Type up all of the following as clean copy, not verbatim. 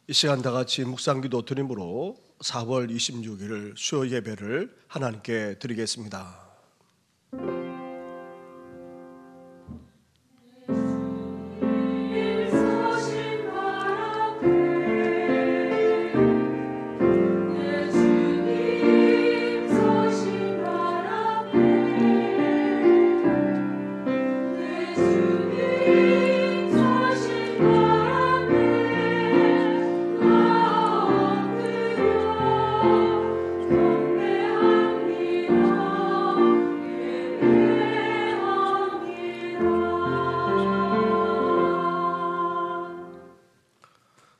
이 시간 다 같이 묵상기도 드림으로 4월 26일 수요 예배를 하나님께 드리겠습니다.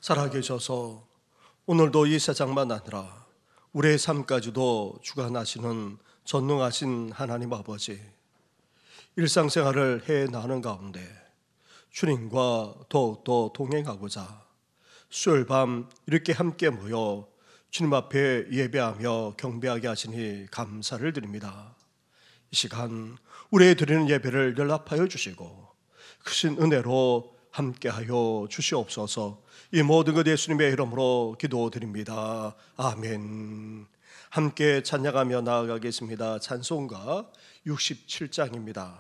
살아계셔서 오늘도 이 세상만 아니라 우리의 삶까지도 주관하시는 전능하신 하나님 아버지, 일상생활을 해나가는 가운데 주님과 더욱더 동행하고자 수요일 밤 이렇게 함께 모여 주님 앞에 예배하며 경배하게 하시니 감사를 드립니다. 이 시간 우리의 드리는 예배를 연락하여 주시고 크신 은혜로 함께하여 주시옵소서. 이 모든 것 예수님의 이름으로 기도드립니다. 아멘. 함께 찬양하며 나아가겠습니다. 찬송가 67장입니다.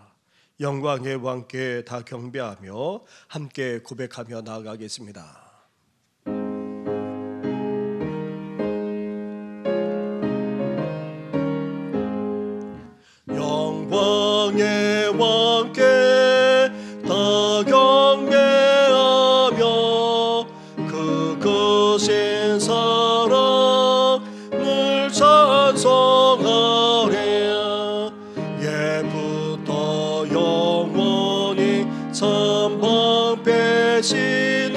영광의 왕께 다 경배하며 함께 고백하며 나아가겠습니다. 영광의 왕께 다 경배하며 그 크신 사랑을 찬송하리. 옛부터 영원히 참방패시니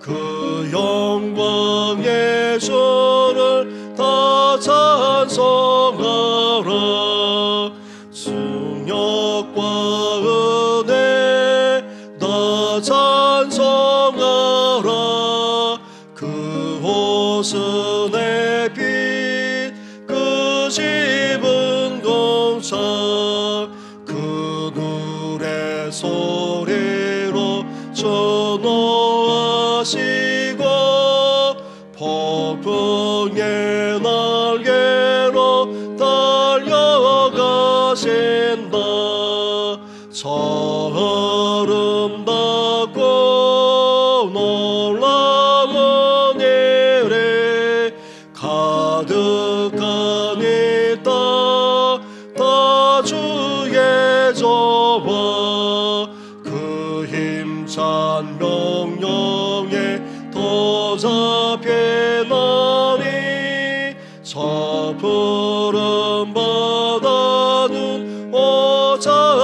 그 영광의 주를 다 찬송하라. 능력과 은혜 다 찬송하라. 그 옷은 햇빛 그 집은 공창 그 노래 소리로 전호하시고 폭풍의 날개로 달려가신다. 저 아름답고 놀라운 일이 가득한 이 땅 다 주의 저와 그 힘찬 명령에 더 잡히나니 저 푸른 바다는 오자라게라.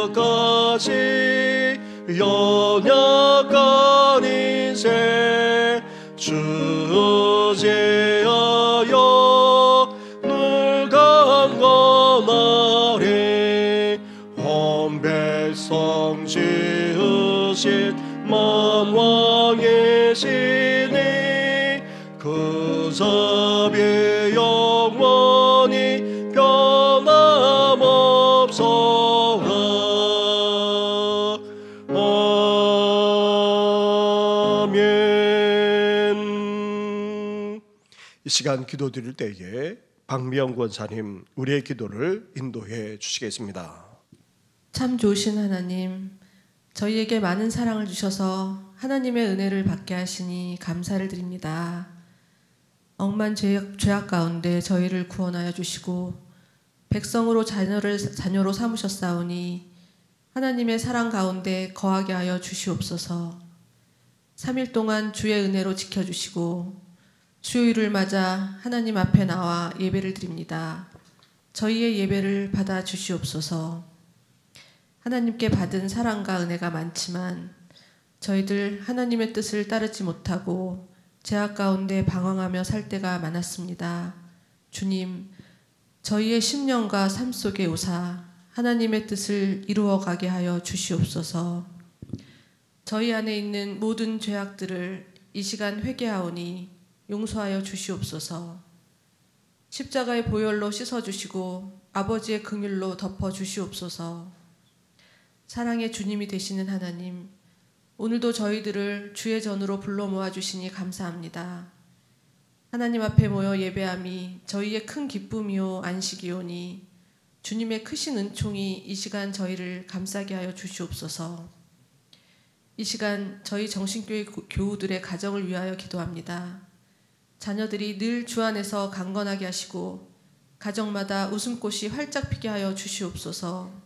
질그릇까지 연약한 인생 주제하여 늘 강건하리. 온 백성 지으신 만왕이시니 그 자비 영원히 변함없소서. 아멘. 이 시간 기도 드릴 때에 박미영 권사님 우리의 기도를 인도해 주시겠습니다. 참 좋으신 하나님, 저희에게 많은 사랑을 주셔서 하나님의 은혜를 받게 하시니 감사를 드립니다. 억만 죄악 가운데 저희를 구원하여 주시고 백성으로 자녀로 삼으셨사오니 하나님의 사랑 가운데 거하게 하여 주시옵소서. 3일 동안 주의 은혜로 지켜주시고 수요일을 맞아 하나님 앞에 나와 예배를 드립니다. 저희의 예배를 받아 주시옵소서. 하나님께 받은 사랑과 은혜가 많지만 저희들 하나님의 뜻을 따르지 못하고 죄악 가운데 방황하며 살 때가 많았습니다. 주님, 저희의 심령과 삶 속에 오사 하나님의 뜻을 이루어가게 하여 주시옵소서. 저희 안에 있는 모든 죄악들을 이 시간 회개하오니 용서하여 주시옵소서. 십자가의 보혈로 씻어주시고 아버지의 긍휼로 덮어주시옵소서. 사랑의 주님이 되시는 하나님, 오늘도 저희들을 주의 전으로 불러 모아주시니 감사합니다. 하나님 앞에 모여 예배함이 저희의 큰 기쁨이요 안식이오니 주님의 크신 은총이 이 시간 저희를 감싸게 하여 주시옵소서. 이 시간 저희 정신교회 교우들의 가정을 위하여 기도합니다. 자녀들이 늘 주 안에서 강건하게 하시고 가정마다 웃음꽃이 활짝 피게 하여 주시옵소서.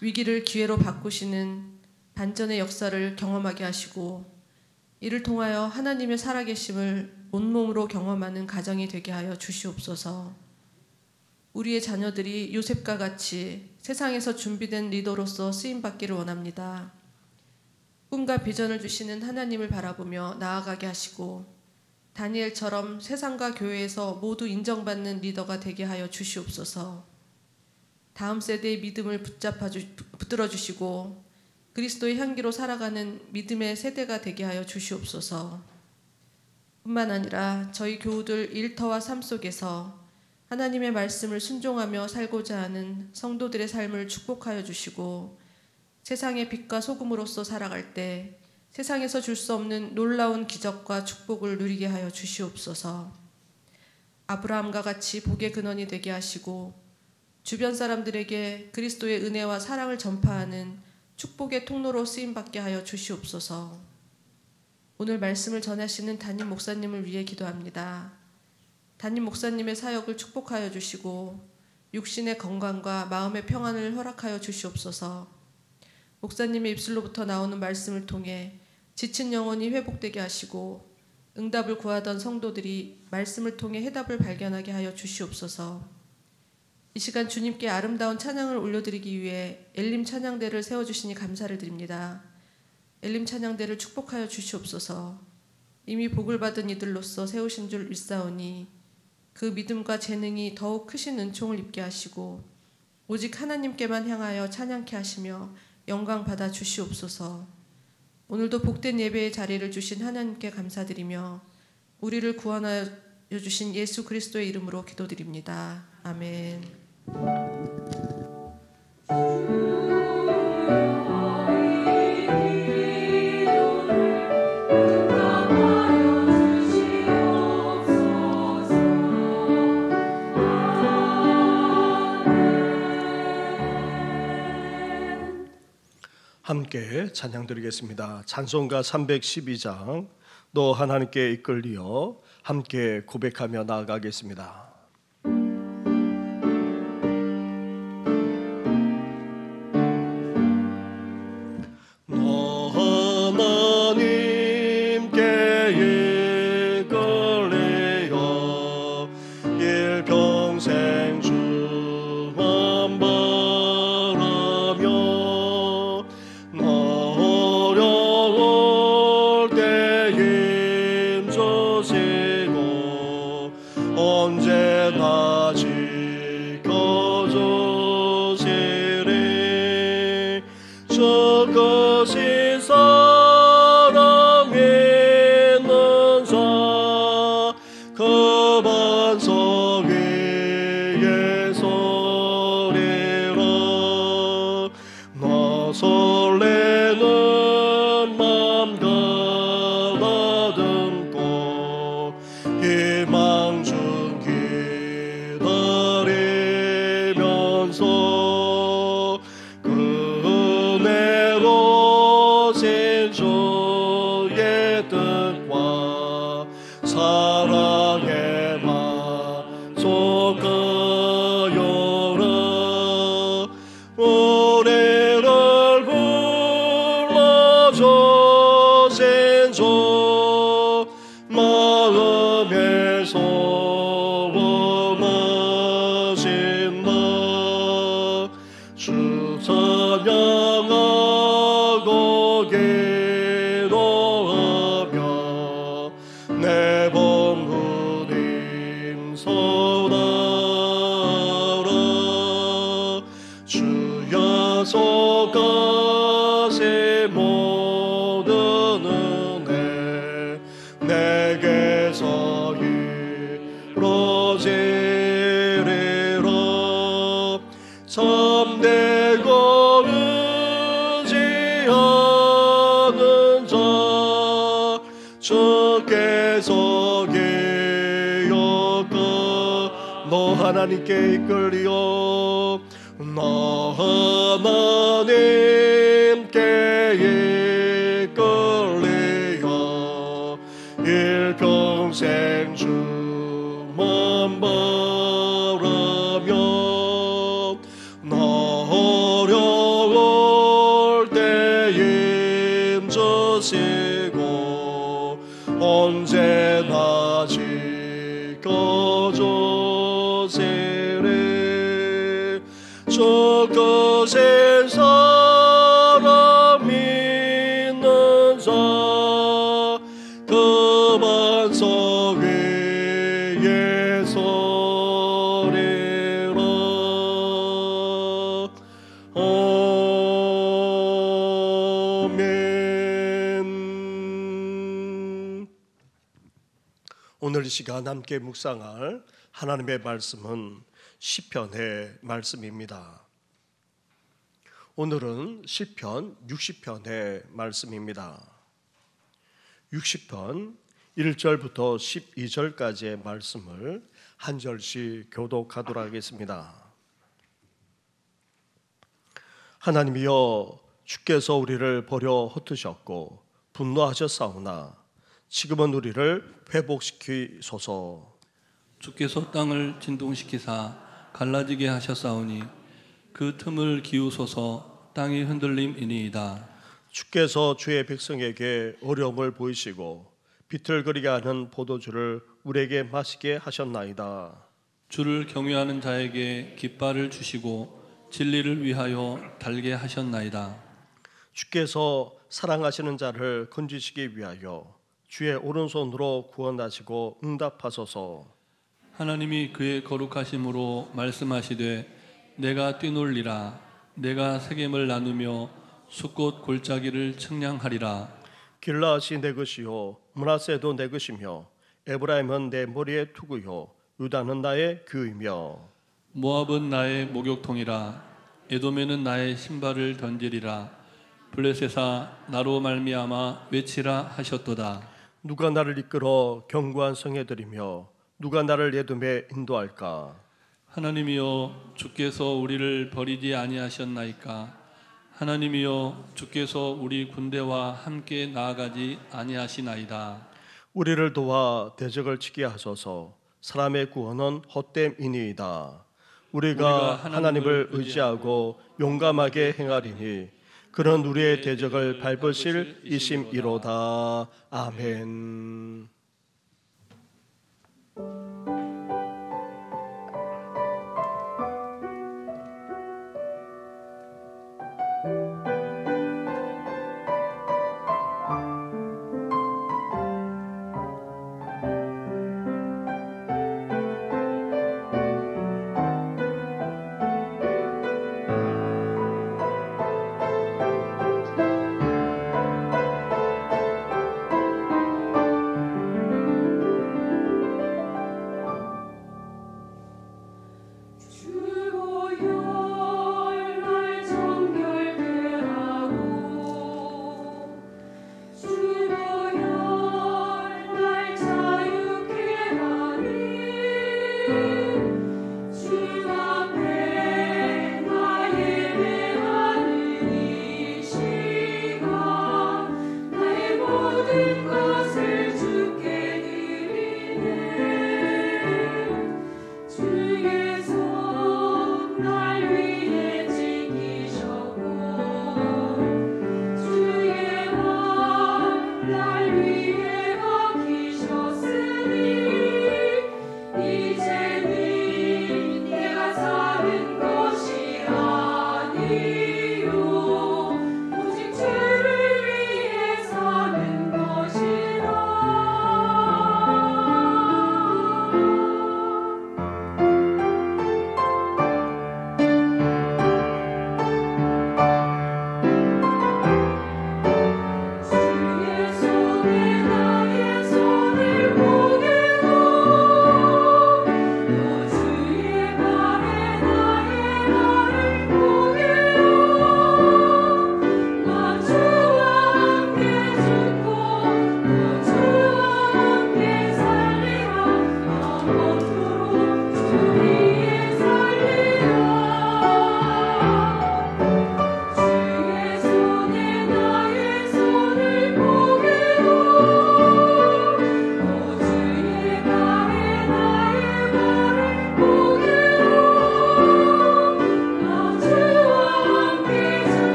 위기를 기회로 바꾸시는 반전의 역사를 경험하게 하시고 이를 통하여 하나님의 살아계심을 온몸으로 경험하는 가정이 되게 하여 주시옵소서. 우리의 자녀들이 요셉과 같이 세상에서 준비된 리더로서 쓰임받기를 원합니다. 꿈과 비전을 주시는 하나님을 바라보며 나아가게 하시고 다니엘처럼 세상과 교회에서 모두 인정받는 리더가 되게 하여 주시옵소서. 다음 세대의 믿음을 붙들어 주시고 그리스도의 향기로 살아가는 믿음의 세대가 되게 하여 주시옵소서. 뿐만 아니라 저희 교우들 일터와 삶 속에서 하나님의 말씀을 순종하며 살고자 하는 성도들의 삶을 축복하여 주시고 세상의 빛과 소금으로서 살아갈 때 세상에서 줄 수 없는 놀라운 기적과 축복을 누리게 하여 주시옵소서. 아브라함과 같이 복의 근원이 되게 하시고 주변 사람들에게 그리스도의 은혜와 사랑을 전파하는 축복의 통로로 쓰임받게 하여 주시옵소서. 오늘 말씀을 전하시는 담임 목사님을 위해 기도합니다. 담임 목사님의 사역을 축복하여 주시고 육신의 건강과 마음의 평안을 허락하여 주시옵소서. 목사님의 입술로부터 나오는 말씀을 통해 지친 영혼이 회복되게 하시고 응답을 구하던 성도들이 말씀을 통해 해답을 발견하게 하여 주시옵소서. 이 시간 주님께 아름다운 찬양을 올려드리기 위해 엘림 찬양대를 세워주시니 감사를 드립니다. 엘림 찬양대를 축복하여 주시옵소서. 이미 복을 받은 이들로서 세우신 줄 믿사오니 그 믿음과 재능이 더욱 크신 은총을 입게 하시고 오직 하나님께만 향하여 찬양케 하시며 영광 받아 주시옵소서. 오늘도 복된 예배의 자리를 주신 하나님께 감사드리며 우리를 구원하여 주신 예수 그리스도의 이름으로 기도드립니다. 아멘. 함께 찬양 드리겠습니다. 찬송가 312장 너 하나님께 이끌리어 함께 고백하며 나아가겠습니다. 너 하나님께 이끌리어 일평생 주만 바라며 어려울 때 힘주시고 언제나 지켜주시리. 저것이 사랑 있는 자 그 반석 위에 서리라. 나 설레는 맘 가다듬고 희망 중 기다리면서 그 은혜로 신 주의 뜻과 사랑의 만족하여라. 우리를 불러주신 주 마음에 소원하신다. 주 찬양하고 기도하며 내 본부님 서달아. 주 약속하신 모든 은혜 내게서 이루어지리라. 참되고 은혜로운 주 예수 그리스도 하나님께 이끌리어 나 하나님께 이끌리어 일평생 주만 바라며 나 어려울 때 힘주시고 언제나 지켜주시리 저 끝에 사람 믿는 자 그 반석 위에 서리라. 아멘. 오늘 이 시간 함께 묵상할 하나님의 말씀은 시편의 말씀입니다. 오늘은 시편 60편의 말씀입니다. 60편 1절부터 12절까지의 말씀을 한 절씩 교독하도록 하겠습니다. 하나님이여 주께서 우리를 버려 흩으셨고 분노하셨사오나 지금은 우리를 회복시키소서. 주께서 땅을 진동시키사 갈라지게 하셨사오니 그 틈을 기우소서. 땅이 흔들림이니이다. 주께서 주의 백성에게 어려움을 보이시고 비틀거리게 하는 포도주를 우리에게 마시게 하셨나이다. 주를 경외하는 자에게 깃발을 주시고 진리를 위하여 달게 하셨나이다. 주께서 사랑하시는 자를 건지시기 위하여 주의 오른손으로 구원하시고 응답하소서. 하나님이 그의 거룩하심으로 말씀하시되 내가 뛰놀리라. 내가 세겜을 나누며 숫꽃 골짜기를 측량하리라. 길라앗이 내 것이요 므낫세도 내 것이며 에브라임은 내 머리의 투구요 유다는 나의 규이며 모압은 나의 목욕통이라. 에돔에는 나의 신발을 던지리라. 블레셋아 나로 말미암아 외치라 하셨도다. 누가 나를 이끌어 견고한 성에 들이며 누가 나를 에돔에 인도할까? 하나님이여 주께서 우리를 버리지 아니하셨나이까? 하나님이여 주께서 우리 군대와 함께 나아가지 아니하시나이다. 우리를 도와 대적을 치게 하소서. 사람의 구원은 헛됨이니이다. 우리가 하나님을 의지하고 용감하게 행하리니 그는 우리의 대적을 밟으실 이심이로다. 아멘.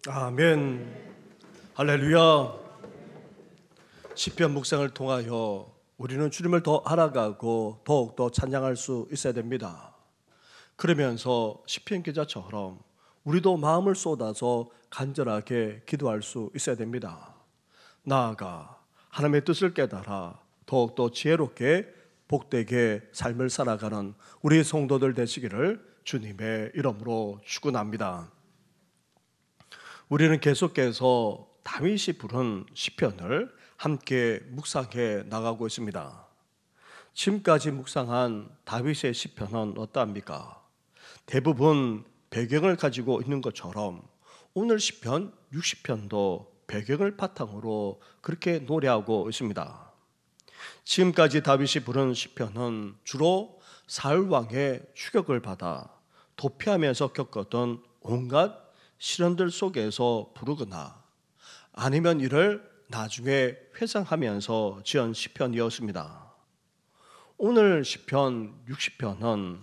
아멘. 할렐루야. 시편 묵상을 통하여 우리는 주님을 더 알아가고 더욱더 찬양할 수 있어야 됩니다. 그러면서 시편 기자처럼 우리도 마음을 쏟아서 간절하게 기도할 수 있어야 됩니다. 나아가 하나님의 뜻을 깨달아 더욱더 지혜롭게 복되게 삶을 살아가는 우리 성도들 되시기를 주님의 이름으로 축원합니다. 우리는 계속해서 다윗이 부른 시편을 함께 묵상해 나가고 있습니다. 지금까지 묵상한 다윗의 시편은 어떠합니까? 대부분 배경을 가지고 있는 것처럼 오늘 시편 60편도 배경을 바탕으로 그렇게 노래하고 있습니다. 지금까지 다윗이 부른 시편은 주로 사울 왕의 추격을 받아 도피하면서 겪었던 온갖 시련들 속에서 부르거나 아니면 이를 나중에 회상하면서 지은 시편이었습니다. 오늘 시편 60편은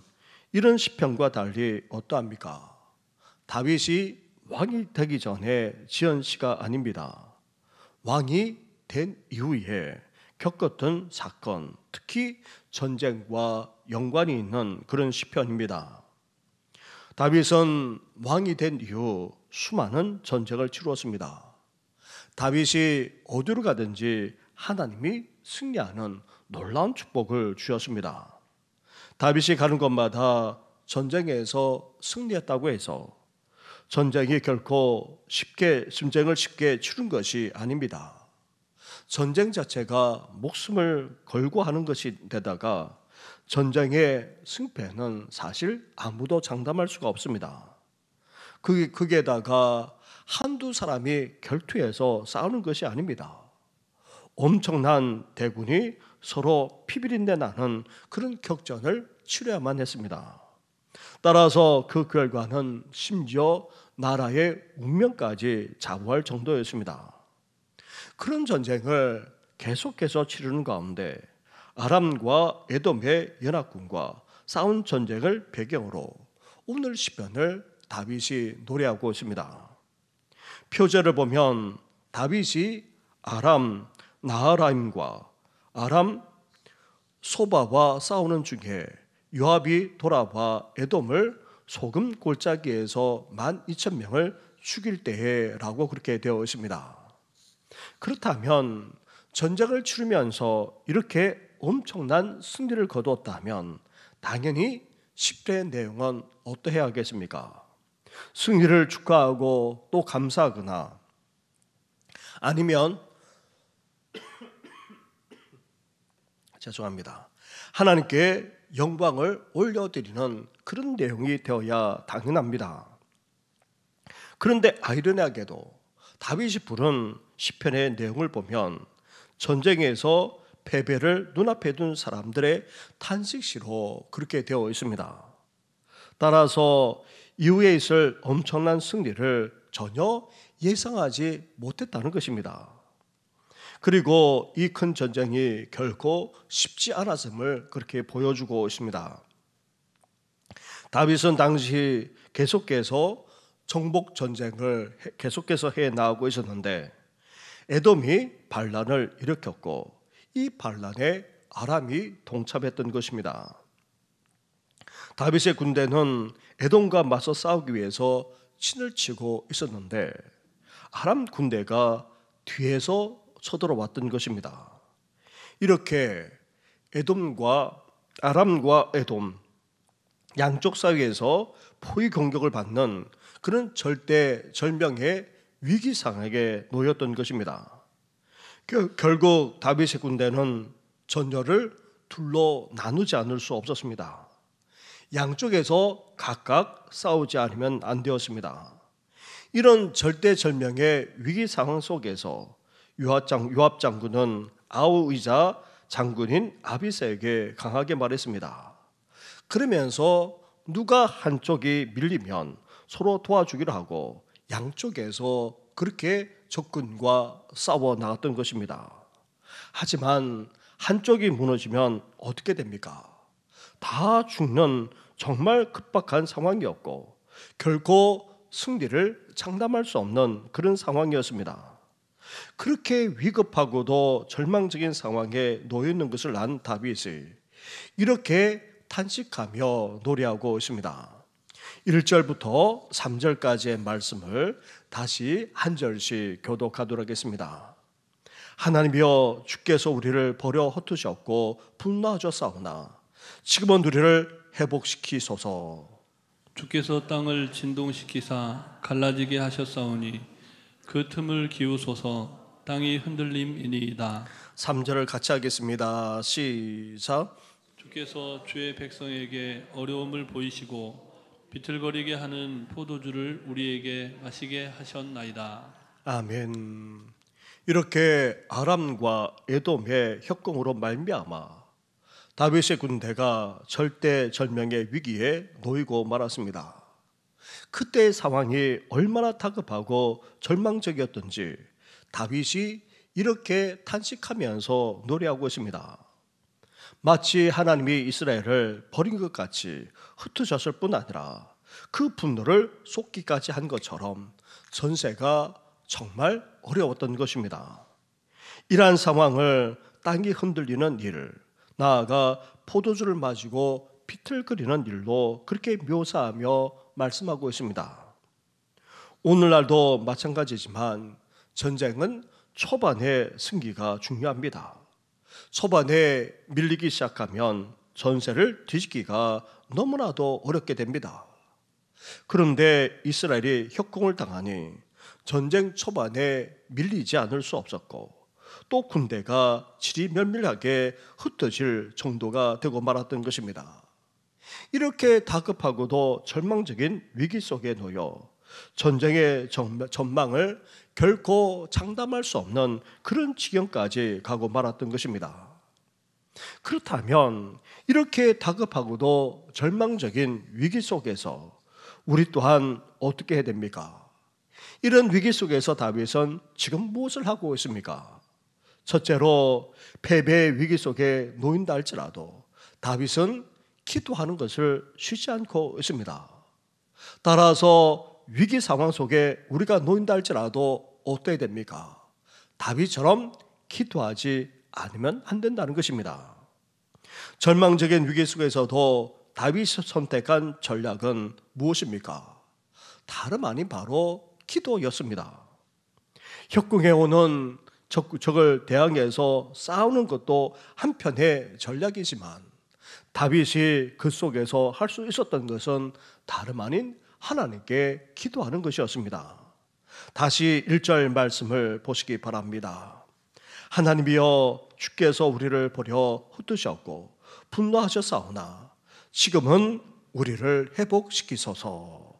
이런 시편과 달리 어떠합니까? 다윗이 왕이 되기 전에 지은 시가 아닙니다. 왕이 된 이후에 겪었던 사건, 특히 전쟁과 연관이 있는 그런 시편입니다. 다윗은 왕이 된 이후 수많은 전쟁을 치루었습니다. 다윗이 어디로 가든지 하나님이 승리하는 놀라운 축복을 주셨습니다. 다윗이 가는 곳마다 전쟁에서 승리했다고 해서 전쟁이 결코 전쟁을 쉽게 치른 것이 아닙니다. 전쟁 자체가 목숨을 걸고 하는 것인데다가 전쟁의 승패는 사실 아무도 장담할 수가 없습니다. 거기에다가 한두 사람이 결투해서 싸우는 것이 아닙니다. 엄청난 대군이 서로 피비린내 나는 그런 격전을 치러야만 했습니다. 따라서 그 결과는 심지어 나라의 운명까지 좌우할 정도였습니다. 그런 전쟁을 계속해서 치르는 가운데 아람과 에돔의 연합군과 싸운 전쟁을 배경으로 오늘 시편을 다윗이 노래하고 있습니다. 표제를 보면 다윗이 아람 나하라임과 아람 소바와 싸우는 중에 요압이 돌아와 에돔을 소금 골짜기에서 12,000명을 죽일 때라고 그렇게 되어 있습니다. 그렇다면 전쟁을 치르면서 이렇게 엄청난 승리를 거두었다면 당연히 10대의 내용은 어떠해야 하겠습니까? 승리를 축하하고 또 감사하거나 아니면 죄송합니다. 하나님께 영광을 올려드리는 그런 내용이 되어야 당연합니다. 그런데 아이러니하게도 다윗이 부른 시편의 내용을 보면 전쟁에서 패배를 눈앞에 둔 사람들의 탄식시로 그렇게 되어 있습니다. 따라서 이후에 있을 엄청난 승리를 전혀 예상하지 못했다는 것입니다. 그리고 이 큰 전쟁이 결코 쉽지 않았음을 그렇게 보여주고 있습니다. 다윗은 당시 계속해서 정복 전쟁을 계속해서 해 나가고 있었는데 에돔이 반란을 일으켰고 이 반란에 아람이 동참했던 것입니다. 다윗의 군대는 에돔과 맞서 싸우기 위해서 친을 치고 있었는데 아람 군대가 뒤에서 쳐들어왔던 것입니다. 이렇게 에돔과 아람과 에돔 양쪽 사이에서 포위 공격을 받는 그런 절대절명의 위기 상황에 놓였던 것입니다. 결국 다윗의 군대는 전열을 둘로 나누지 않을 수 없었습니다. 양쪽에서 각각 싸우지 않으면 안 되었습니다. 이런 절대절명의 위기 상황 속에서 요압 장군은 아우이자 장군인 아비새에게 강하게 말했습니다. 그러면서 누가 한쪽이 밀리면 서로 도와주기로 하고 양쪽에서 그렇게 적군과 싸워 나갔던 것입니다. 하지만 한쪽이 무너지면 어떻게 됩니까? 다 죽는 정말 급박한 상황이었고 결코 승리를 장담할 수 없는 그런 상황이었습니다. 그렇게 위급하고도 절망적인 상황에 놓여 있는 것을 안 다윗이 이렇게 탄식하며 노래하고 있습니다. 1절부터 3절까지의 말씀을 다시 한 절씩 교독하도록 하겠습니다. 하나님이여 주께서 우리를 버려 흩으셨고 분노하셨사오나 지금은 우리를 회복시키소서. 주께서 땅을 진동시키사 갈라지게 하셨사오니 그 틈을 기우소서. 땅이 흔들림이니이다. 3절을 같이 하겠습니다. 시작. 주께서 주의 백성에게 어려움을 보이시고 비틀거리게 하는 포도주를 우리에게 마시게 하셨나이다. 아멘. 이렇게 아람과 에돔의 협공으로 말미암아 다윗의 군대가 절대절명의 위기에 놓이고 말았습니다. 그때의 상황이 얼마나 다급하고 절망적이었던지 다윗이 이렇게 탄식하면서 노래하고 있습니다. 마치 하나님이 이스라엘을 버린 것 같이 흩으셨을 뿐 아니라 그 분노를 쏟기까지 한 것처럼 전세가 정말 어려웠던 것입니다. 이러한 상황을 땅이 흔들리는 일, 나아가 포도주를 마시고 비틀거리는 일로 그렇게 묘사하며 말씀하고 있습니다. 오늘날도 마찬가지지만 전쟁은 초반에 승기가 중요합니다. 초반에 밀리기 시작하면 전세를 뒤집기가 너무나도 어렵게 됩니다. 그런데 이스라엘이 협공을 당하니 전쟁 초반에 밀리지 않을 수 없었고 또 군대가 지리멸밀하게 흩어질 정도가 되고 말았던 것입니다. 이렇게 다급하고도 절망적인 위기 속에 놓여 전쟁의 전망을 결코 장담할 수 없는 그런 지경까지 가고 말았던 것입니다. 그렇다면 이렇게 다급하고도 절망적인 위기 속에서 우리 또한 어떻게 해야 됩니까? 이런 위기 속에서 다윗은 지금 무엇을 하고 있습니까? 첫째로 패배의 위기 속에 놓인다 할지라도 다윗은 기도하는 것을 쉬지 않고 있습니다. 따라서 위기 상황 속에 우리가 놓인다 할지라도 어때야 됩니까? 다윗처럼 기도하지 않으면 안 된다는 것입니다. 절망적인 위기 속에서도 다윗이 선택한 전략은 무엇입니까? 다름 아닌 바로 기도였습니다. 협공해 오는 적을 대항해서 싸우는 것도 한편의 전략이지만 다윗이 그 속에서 할 수 있었던 것은 다름 아닌 하나님께 기도하는 것이었습니다. 다시 1절 말씀을 보시기 바랍니다. 하나님이여 주께서 우리를 버려 흩으셨고 분노하셨사오나 지금은 우리를 회복시키소서.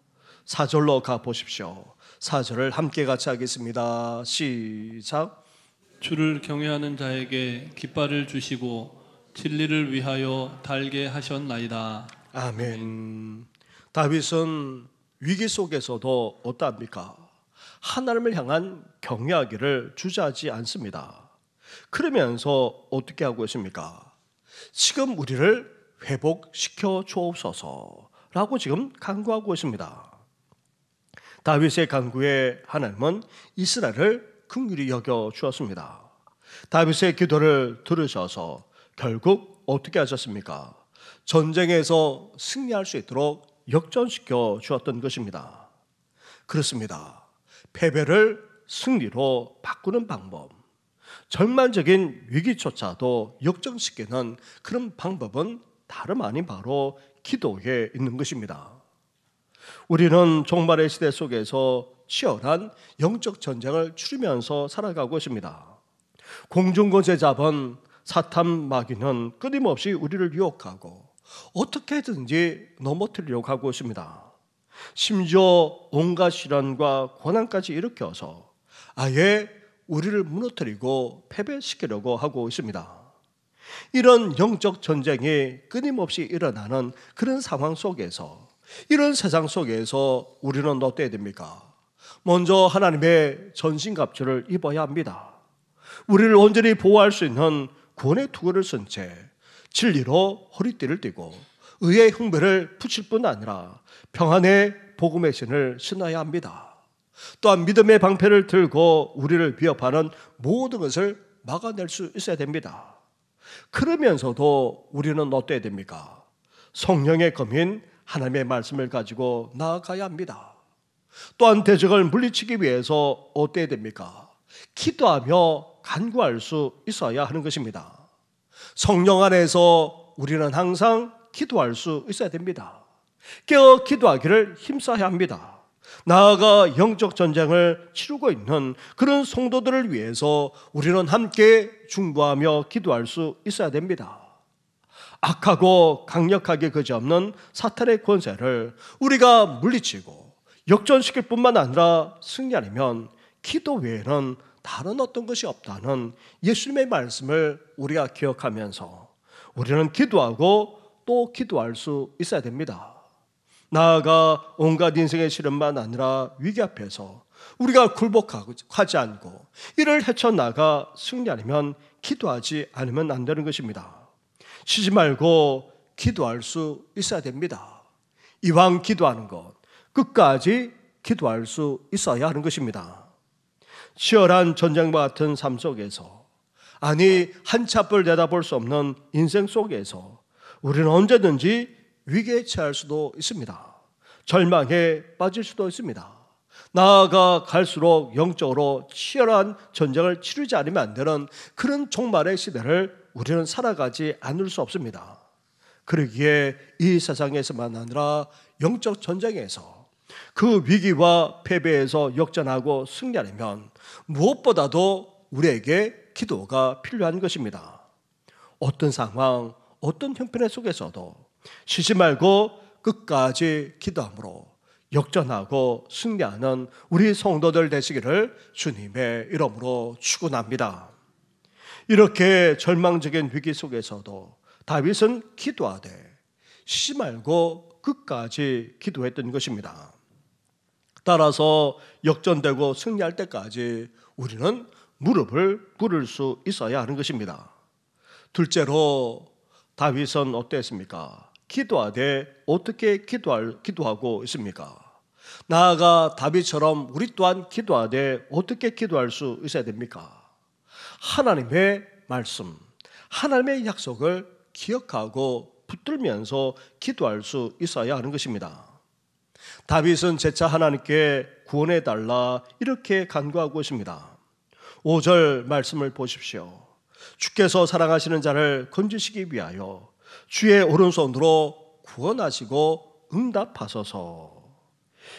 4절로 가보십시오. 4절을 함께 같이 하겠습니다. 시작. 주를 경외하는 자에게 깃발을 주시고 진리를 위하여 달게 하셨나이다. 아멘. 다윗은 위기 속에서도 어떠합니까? 하나님을 향한 경외하기를 주저하지 않습니다. 그러면서 어떻게 하고 있습니까? 지금 우리를 회복시켜 주옵소서라고 지금 간구하고 있습니다. 다윗의 간구에 하나님은 이스라엘을 긍휼히 여겨 주었습니다. 다윗의 기도를 들으셔서 결국 어떻게 하셨습니까? 전쟁에서 승리할 수 있도록 역전시켜 주었던 것입니다. 그렇습니다. 패배를 승리로 바꾸는 방법, 절망적인 위기조차도 역전시키는 그런 방법은 다름 아닌 바로 기도에 있는 것입니다. 우리는 종말의 시대 속에서 치열한 영적 전쟁을 치르면서 살아가고 있습니다. 공중권세 잡은 사탄 마귀는 끊임없이 우리를 유혹하고 어떻게든지 넘어뜨리려고 하고 있습니다. 심지어 온갖 시련과 고난까지 일으켜서 아예 우리를 무너뜨리고 패배시키려고 하고 있습니다. 이런 영적 전쟁이 끊임없이 일어나는 그런 상황 속에서, 이런 세상 속에서 우리는 어때야 됩니까? 먼저 하나님의 전신갑주를 입어야 합니다. 우리를 온전히 보호할 수 있는 구원의 투구를 쓴 채 진리로 허리띠를 띠고 의의 흉배를 붙일 뿐 아니라 평안의 복음의 신을 신어야 합니다. 또한 믿음의 방패를 들고 우리를 위협하는 모든 것을 막아낼 수 있어야 됩니다. 그러면서도 우리는 어때야 됩니까? 성령의 검인 하나님의 말씀을 가지고 나아가야 합니다. 또한 대적을 물리치기 위해서 어때야 됩니까? 기도하며 간구할 수 있어야 하는 것입니다. 성령 안에서 우리는 항상 기도할 수 있어야 됩니다. 깨어 기도하기를 힘써야 합니다. 나아가 영적 전쟁을 치르고 있는 그런 성도들을 위해서 우리는 함께 중보하며 기도할 수 있어야 됩니다. 악하고 강력하게 그지없는 사탄의 권세를 우리가 물리치고 역전시킬 뿐만 아니라 승리하려면 기도 외에는 다른 어떤 것이 없다는 예수님의 말씀을 우리가 기억하면서 우리는 기도하고 또 기도할 수 있어야 됩니다. 나아가 온갖 인생의 시련만 아니라 위기 앞에서 우리가 굴복하지 않고 이를 헤쳐나가 승리하려면 기도하지 않으면 안 되는 것입니다. 쉬지 말고 기도할 수 있어야 됩니다. 이왕 기도하는 것, 끝까지 기도할 수 있어야 하는 것입니다. 치열한 전쟁과 같은 삶 속에서, 아니 한치 앞을 내다볼 수 없는 인생 속에서 우리는 언제든지 위기에 처할 수도 있습니다. 절망에 빠질 수도 있습니다. 나아가 갈수록 영적으로 치열한 전쟁을 치르지 않으면 안 되는 그런 종말의 시대를 우리는 살아가지 않을 수 없습니다. 그러기에 이 세상에서만 아니라 영적 전쟁에서 그 위기와 패배에서 역전하고 승리하려면 무엇보다도 우리에게 기도가 필요한 것입니다. 어떤 상황, 어떤 형편 속에서도 쉬지 말고 끝까지 기도함으로 역전하고 승리하는 우리 성도들 되시기를 주님의 이름으로 축원합니다. 이렇게 절망적인 위기 속에서도 다윗은 기도하되 쉬지 말고 끝까지 기도했던 것입니다. 따라서 역전되고 승리할 때까지 우리는 무릎을 꿇을 수 있어야 하는 것입니다. 둘째로 다윗은 어땠습니까? 기도하되 어떻게 기도하고 있습니까? 나아가 다윗처럼 우리 또한 기도하되 어떻게 기도할 수 있어야 됩니까? 하나님의 말씀, 하나님의 약속을 기억하고 붙들면서 기도할 수 있어야 하는 것입니다. 다윗은 재차 하나님께 구원해달라 이렇게 간구하고 있습니다. 5절 말씀을 보십시오. 주께서 사랑하시는 자를 건지시기 위하여 주의 오른손으로 구원하시고 응답하소서.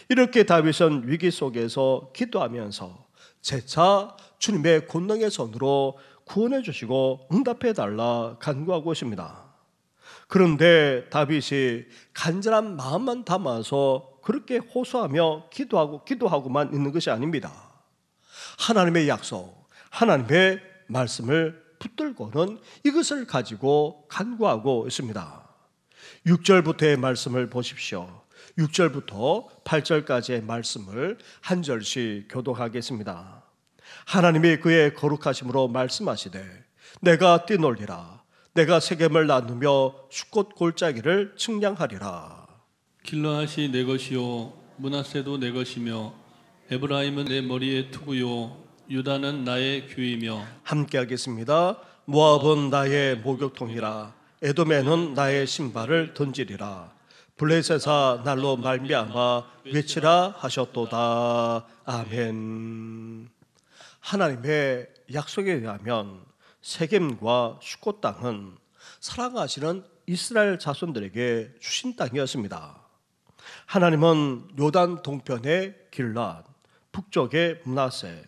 이렇게 다윗은 위기 속에서 기도하면서 재차 주님의 권능의 손으로 구원해 주시고 응답해 달라 간구하고 있습니다. 그런데 다윗이 간절한 마음만 담아서 그렇게 호소하며 기도하고만 있는 것이 아닙니다. 하나님의 약속, 하나님의 말씀을 붙들고는 이것을 가지고 간구하고 있습니다. 6절부터의 말씀을 보십시오. 6절부터 8절까지의 말씀을 한 절씩 교독하겠습니다. 하나님이 그의 거룩하심으로 말씀하시되 내가 뛰놀리라. 내가 세겜을 나누며 숫곳 골짜기를 측량하리라. 길르앗이 내 것이요 므낫세도 내 것이며 에브라임은 내 머리의 투구요 유다는 나의 규이며. 함께 하겠습니다. 모압은 나의 목욕통이라. 에돔에는 나의 신발을 던지리라. 블레셋아 날로 말미암아 외치라 하셨도다. 아멘. 하나님의 약속에 의하면 세겜과 숫곳 땅은 사랑하시는 이스라엘 자손들에게 주신 땅이었습니다. 하나님은 요단 동편의 길앗, 북쪽의 므낫세,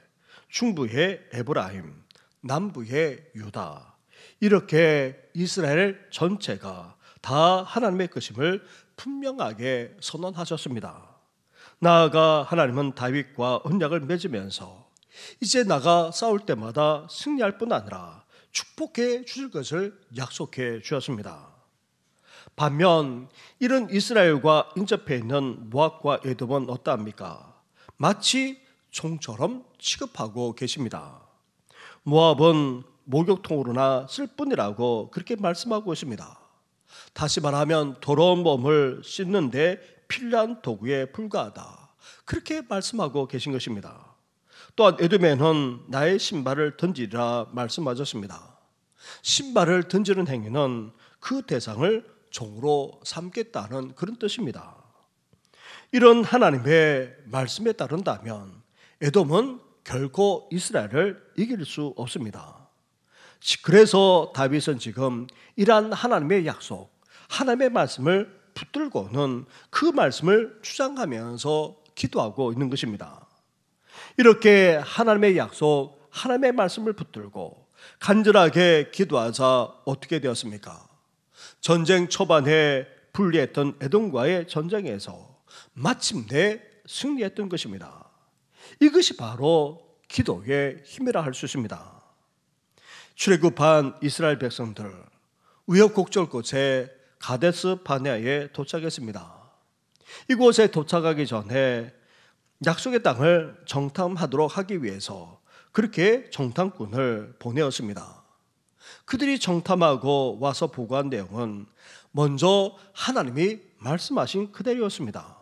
중부의 에브라임, 남부의 유다, 이렇게 이스라엘 전체가 다 하나님의 것임을 분명하게 선언하셨습니다. 나아가 하나님은 다윗과 언약을 맺으면서 이제 나가 싸울 때마다 승리할 뿐 아니라 축복해 주실 것을 약속해 주었습니다. 반면 이런 이스라엘과 인접해 있는 모압과 에돔은 어떠합니까? 마치 종처럼 취급하고 계십니다. 모압은 목욕통으로나 쓸 뿐이라고 그렇게 말씀하고 있습니다. 다시 말하면 더러운 몸을 씻는 데 필요한 도구에 불과하다. 그렇게 말씀하고 계신 것입니다. 또한 에돔에는 나의 신발을 던지리라 말씀하셨습니다. 신발을 던지는 행위는 그 대상을 종으로 삼겠다는 그런 뜻입니다. 이런 하나님의 말씀에 따른다면 에돔은 결코 이스라엘을 이길 수 없습니다. 그래서 다윗은 지금 이러한 하나님의 약속, 하나님의 말씀을 붙들고는 그 말씀을 주장하면서 기도하고 있는 것입니다. 이렇게 하나님의 약속, 하나님의 말씀을 붙들고 간절하게 기도하자 어떻게 되었습니까? 전쟁 초반에 불리했던 에돔과의 전쟁에서 마침내 승리했던 것입니다. 이것이 바로 기도의 힘이라 할 수 있습니다. 출애굽한 이스라엘 백성들 우여곡절 끝에 가데스 바네아에 도착했습니다. 이곳에 도착하기 전에 약속의 땅을 정탐하도록 하기 위해서 그렇게 정탐꾼을 보내었습니다. 그들이 정탐하고 와서 보고한 내용은 먼저 하나님이 말씀하신 그대로였습니다.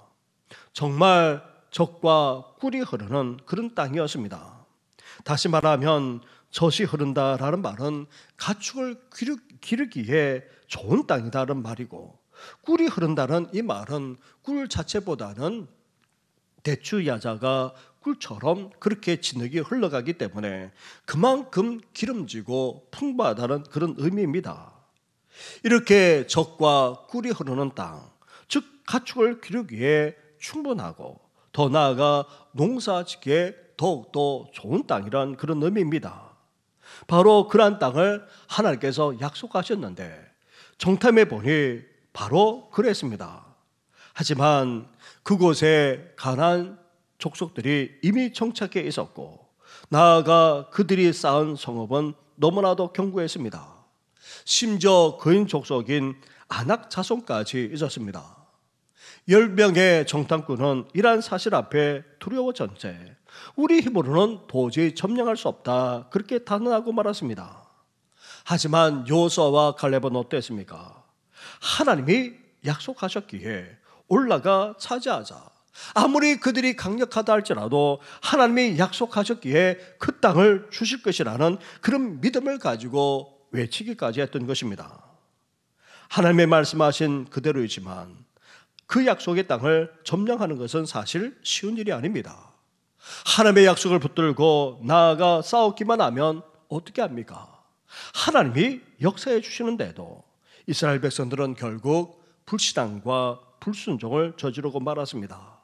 정말 젖과 꿀이 흐르는 그런 땅이었습니다. 다시 말하면 젖이 흐른다라는 말은 가축을 기르기에 좋은 땅이다라는 말이고, 꿀이 흐른다는 이 말은 꿀 자체보다는 대추 야자가 꿀처럼 그렇게 진흙이 흘러가기 때문에 그만큼 기름지고 풍부하다는 그런 의미입니다. 이렇게 젖과 꿀이 흐르는 땅, 즉 가축을 기르기에 충분하고 더 나아가 농사짓기에 더욱더 좋은 땅이란 그런 의미입니다. 바로 그러한 땅을 하나님께서 약속하셨는데 정탐해 보니 바로 그랬습니다. 하지만 그곳에 가나안 족속들이 이미 정착해 있었고, 나아가 그들이 쌓은 성읍은 너무나도 견고했습니다. 심지어 그인 족속인 아낙 자손까지 있었습니다. 10명의 정탐꾼은 이러한 사실 앞에 두려워진 채 우리 힘으로는 도저히 점령할 수 없다, 그렇게 단언하고 말았습니다. 하지만 여호수아와 갈렙은 어땠습니까? 하나님이 약속하셨기에 올라가 차지하자. 아무리 그들이 강력하다 할지라도 하나님이 약속하셨기에 그 땅을 주실 것이라는 그런 믿음을 가지고 외치기까지 했던 것입니다. 하나님의 말씀하신 그대로이지만 그 약속의 땅을 점령하는 것은 사실 쉬운 일이 아닙니다. 하나님의 약속을 붙들고 나아가 싸우기만 하면 어떻게 합니까? 하나님이 역사해 주시는데도 이스라엘 백성들은 결국 불신앙과 불순종을 저지르고 말았습니다.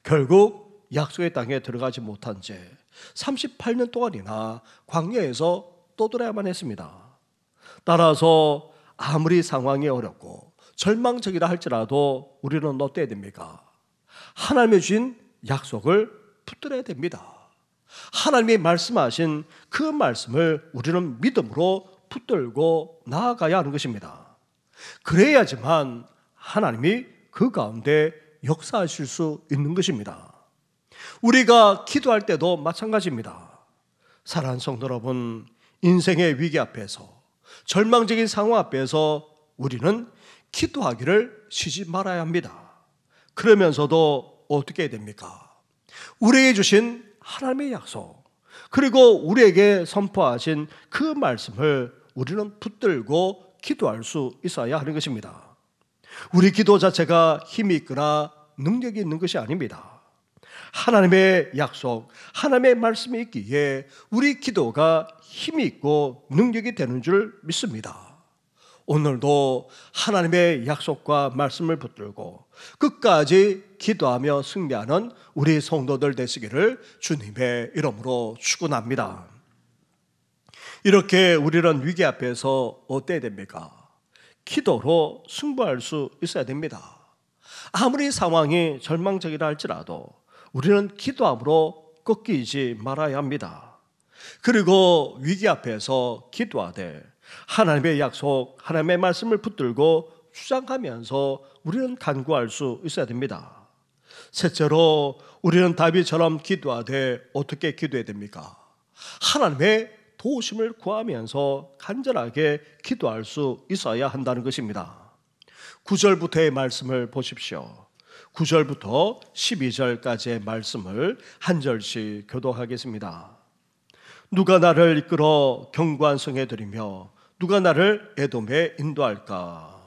결국 약속의 땅에 들어가지 못한 채 38년 동안이나 광야에서 떠돌아야만 했습니다. 따라서 아무리 상황이 어렵고 절망적이라 할지라도 우리는 어때야 됩니까? 하나님이 주신 약속을 붙들어야 됩니다. 하나님이 말씀하신 그 말씀을 우리는 믿음으로 붙들고 나아가야 하는 것입니다. 그래야지만 하나님이 그 가운데 역사하실 수 있는 것입니다. 우리가 기도할 때도 마찬가지입니다. 사랑하는 성도 여러분, 인생의 위기 앞에서, 절망적인 상황 앞에서 우리는 기도하기를 쉬지 말아야 합니다. 그러면서도 어떻게 해야 됩니까? 우리에게 주신 하나님의 약속, 그리고 우리에게 선포하신 그 말씀을 우리는 붙들고 기도할 수 있어야 하는 것입니다. 우리 기도 자체가 힘이 있거나 능력이 있는 것이 아닙니다. 하나님의 약속, 하나님의 말씀이 있기에 우리 기도가 힘이 있고 능력이 되는 줄 믿습니다. 오늘도 하나님의 약속과 말씀을 붙들고 끝까지 기도하며 승리하는 우리 성도들 되시기를 주님의 이름으로 축원합니다. 이렇게 우리는 위기 앞에서 어때야 됩니까? 기도로 승부할 수 있어야 됩니다. 아무리 상황이 절망적이라 할지라도 우리는 기도함으로 꺾이지 말아야 합니다. 그리고 위기 앞에서 기도하되 하나님의 약속, 하나님의 말씀을 붙들고 주장하면서 우리는 간구할 수 있어야 됩니다. 셋째로 우리는 다윗처럼 기도하되 어떻게 기도해야 됩니까? 하나님의 도우심을 구하면서 간절하게 기도할 수 있어야 한다는 것입니다. 9절부터의 말씀을 보십시오. 9절부터 12절까지의 말씀을 한 절씩 교독하겠습니다. 누가 나를 이끌어 견고한 성에 들이며 누가 나를 에돔에 인도할까?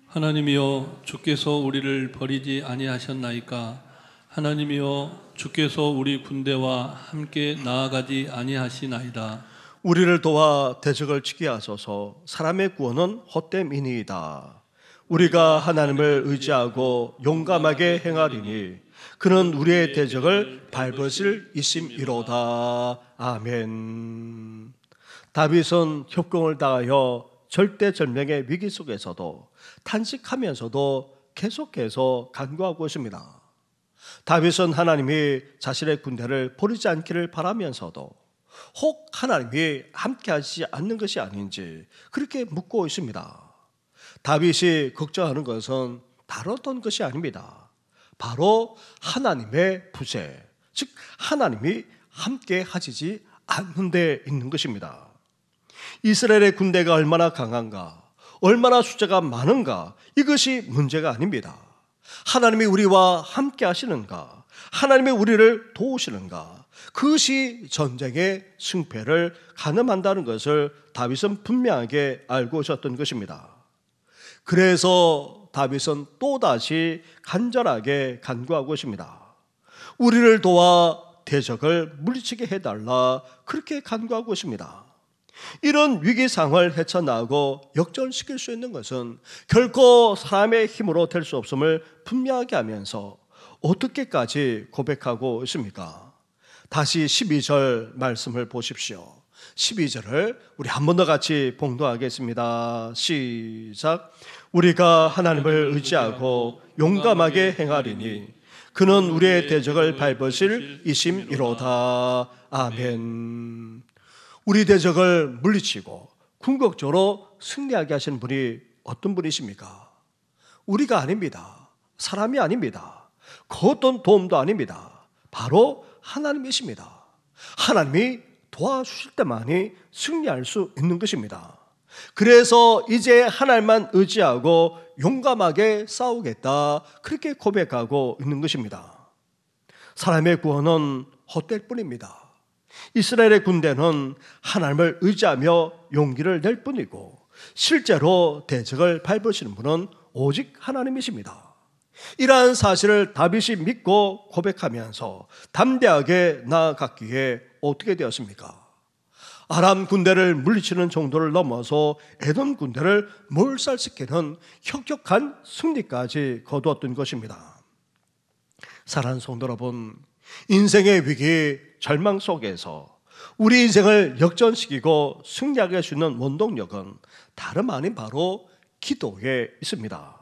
하나님이여 주께서 우리를 버리지 아니하셨나이까? 하나님이여 주께서 우리 군대와 함께 나아가지 아니하시나이다. 우리를 도와 대적을 치게 하소서. 사람의 구원은 헛됨이니이다. 우리가 하나님을 의지하고 용감하게 행하리니 그는 우리의 대적을 밟으실 이심이로다. 아멘. 다윗은 협공을 당하여 절대절명의 위기 속에서도 탄식하면서도 계속해서 간구하고 있습니다. 다윗은 하나님이 자신의 군대를 버리지 않기를 바라면서도 혹 하나님이 함께하지 않는 것이 아닌지 그렇게 묻고 있습니다. 다윗이 걱정하는 것은 다른 어떤 것이 아닙니다. 바로 하나님의 부재, 즉 하나님이 함께 하시지 않는 데 있는 것입니다. 이스라엘의 군대가 얼마나 강한가, 얼마나 숫자가 많은가, 이것이 문제가 아닙니다. 하나님이 우리와 함께 하시는가, 하나님이 우리를 도우시는가, 그것이 전쟁의 승패를 가늠한다는 것을 다윗은 분명하게 알고 있었던 것입니다. 그래서 다윗은 또다시 간절하게 간구하고 있습니다. 우리를 도와 대적을 물리치게 해달라, 그렇게 간구하고 있습니다. 이런 위기 상황을 헤쳐나가고 역전시킬 수 있는 것은 결코 사람의 힘으로 될 수 없음을 분명하게 하면서 어떻게까지 고백하고 있습니까? 다시 12절 말씀을 보십시오. 12절을 우리 한 번 더 같이 봉독하겠습니다. 시작. 우리가 하나님을 의지하고 용감하게 행하리니 그는 우리의 대적을 밟으실 이심이로다. 아멘. 우리 대적을 물리치고 궁극적으로 승리하게 하시는 분이 어떤 분이십니까? 우리가 아닙니다. 사람이 아닙니다. 그 어떤 도움도 아닙니다. 바로 하나님이십니다. 하나님이 도와주실 때만이 승리할 수 있는 것입니다. 그래서 이제 하나님만 의지하고 용감하게 싸우겠다, 그렇게 고백하고 있는 것입니다. 사람의 구원은 헛될 뿐입니다. 이스라엘의 군대는 하나님을 의지하며 용기를 낼 뿐이고 실제로 대적을 밟으시는 분은 오직 하나님이십니다. 이러한 사실을 다윗이 믿고 고백하면서 담대하게 나아갔기에 어떻게 되었습니까? 아람 군대를 물리치는 정도를 넘어서 에돔 군대를 몰살시키는 혁혁한 승리까지 거두었던 것입니다. 사랑하는 성도 여러분, 인생의 위기, 절망 속에서 우리 인생을 역전시키고 승리하게 할 수 있는 원동력은 다름 아닌 바로 기도에 있습니다.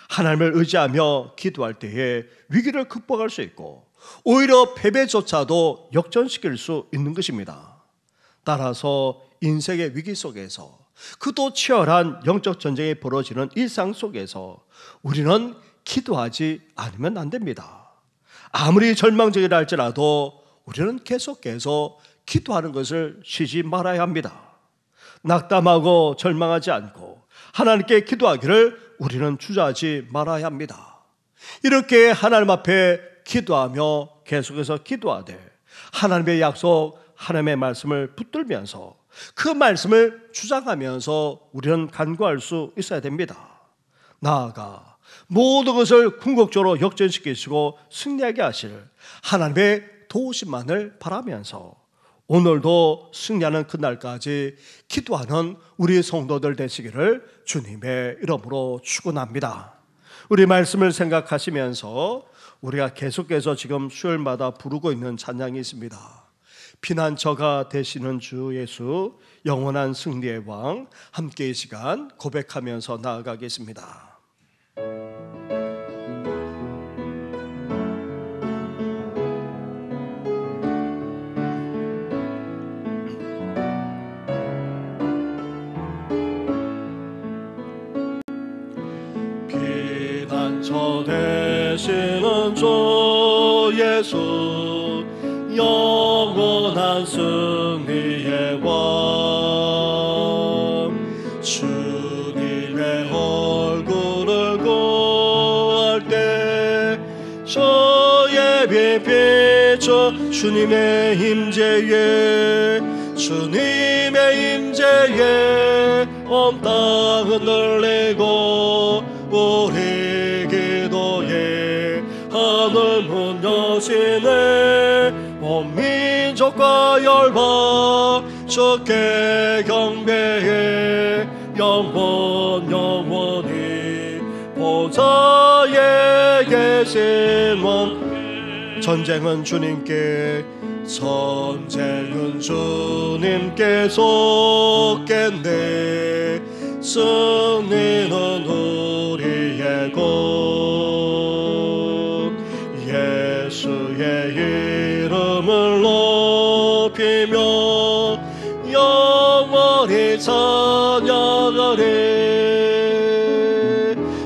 하나님을 의지하며 기도할 때에 위기를 극복할 수 있고 오히려 패배조차도 역전시킬 수 있는 것입니다. 따라서 인생의 위기 속에서 그도 치열한 영적 전쟁이 벌어지는 일상 속에서 우리는 기도하지 않으면 안 됩니다. 아무리 절망적이라 할지라도 우리는 계속해서 기도하는 것을 쉬지 말아야 합니다. 낙담하고 절망하지 않고 하나님께 기도하기를 우리는 주저하지 말아야 합니다. 이렇게 하나님 앞에 기도하며 계속해서 기도하되 하나님의 약속, 하나님의 말씀을 붙들면서 그 말씀을 주장하면서 우리는 간구할 수 있어야 됩니다. 나아가 모든 것을 궁극적으로 역전시키시고 승리하게 하실 하나님의 도우심만을 바라면서 오늘도 승리하는 그날까지 기도하는 우리 성도들 되시기를 주님의 이름으로 축원합니다. 우리 말씀을 생각하시면서 우리가 계속해서 지금 수요일마다 부르고 있는 찬양이 있습니다. 피난처가 되시는 주 예수, 영원한 승리의 왕, 함께 이 시간 고백하면서 나아가겠습니다. 피난처 되시는 주 예수, 영원한 승리의 왕, 주님의 얼굴을 구할 때 주님의 임재에 온 땅은 흔들리고 우리 기도에 하늘 문 여시네. 온 민족과 열방 주께 경배해 영원히 보좌에 계신 원. 전쟁은 주님께 속겠네. 승리는 우리의 것. 예수의 이름을 높이며 영원히 찬양하리.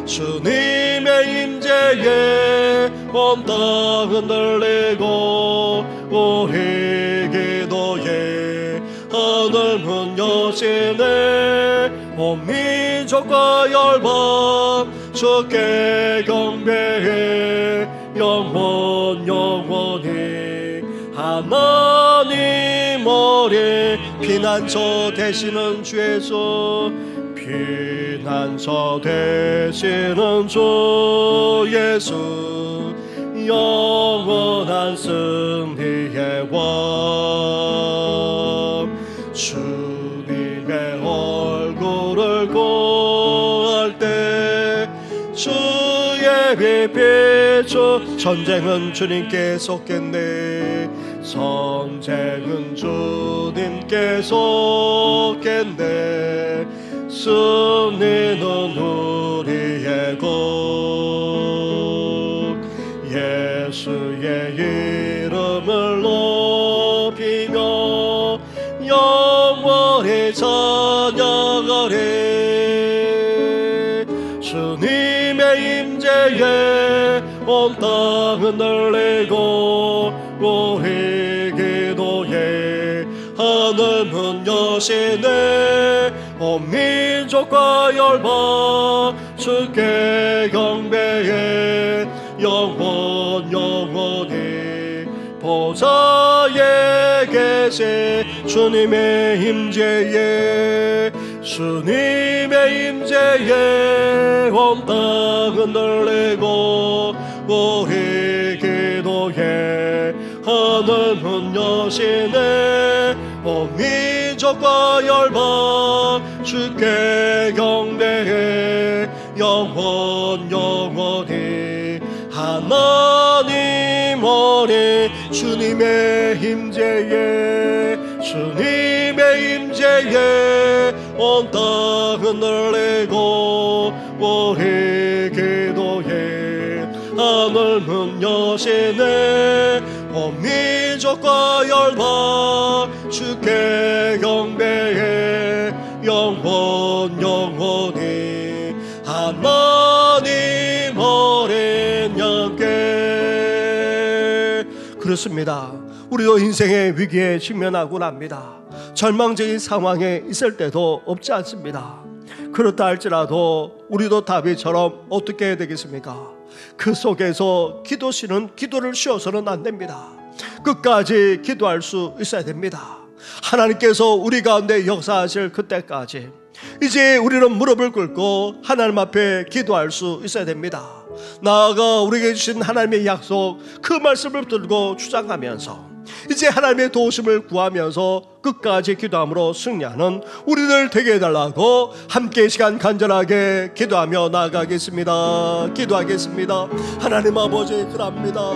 주님의 임재에 온 땅은 흔들리고 우리 기도에 하늘 문 여시네. 온 민족과 열방 주께 경배해 영원히. 하나님 어린 피난처 되시는 주 예수, 피난처 되시는 주 예수, 영원한 승리의 왕. 주님의 얼굴을 구할 때 주의 빛 비추. 전쟁은 주님께 속겠네. 전쟁은 주님께 속겠네. 승리는 우리의 것. 예수의 이름을 높이며 영원히 찬양하리. 주님의 임재에 온 땅은 흔들리고 우리 기도에 하늘 문 여시네. 온 민족과 열방 주께 경배해 영원히 보좌에 계신 주님의 임재에 온 땅은 흔들리고 우리 기도에 하늘 문 여시네. 온 민족과 열방 주께 경배해 영원히. 하나님 어린 주님의 임재에 온 땅은 흔들리고 우리 기도에 하늘 문 여시네. 온 민족과 열방 주께 경배해 영원히. 하나님 어린 양께. 그렇습니다. 우리도 인생의 위기에 직면하곤 합니다. 절망적인 상황에 있을 때도 없지 않습니다. 그렇다 할지라도 우리도 다윗처럼 어떻게 해야 되겠습니까? 그 속에서 기도를 쉬어서는 안 됩니다. 끝까지 기도할 수 있어야 됩니다. 하나님께서 우리 가운데 역사하실 그때까지 이제 우리는 무릎을 꿇고 하나님 앞에 기도할 수 있어야 됩니다. 나아가 우리에게 주신 하나님의 약속, 그 말씀을 들고 주장하면서 이제 하나님의 도우심을 구하면서 끝까지 기도함으로 승리하는 우리들 되게 해달라고 함께 시간 간절하게 기도하며 나아가겠습니다. 기도하겠습니다. 하나님 아버지, 그럽니다.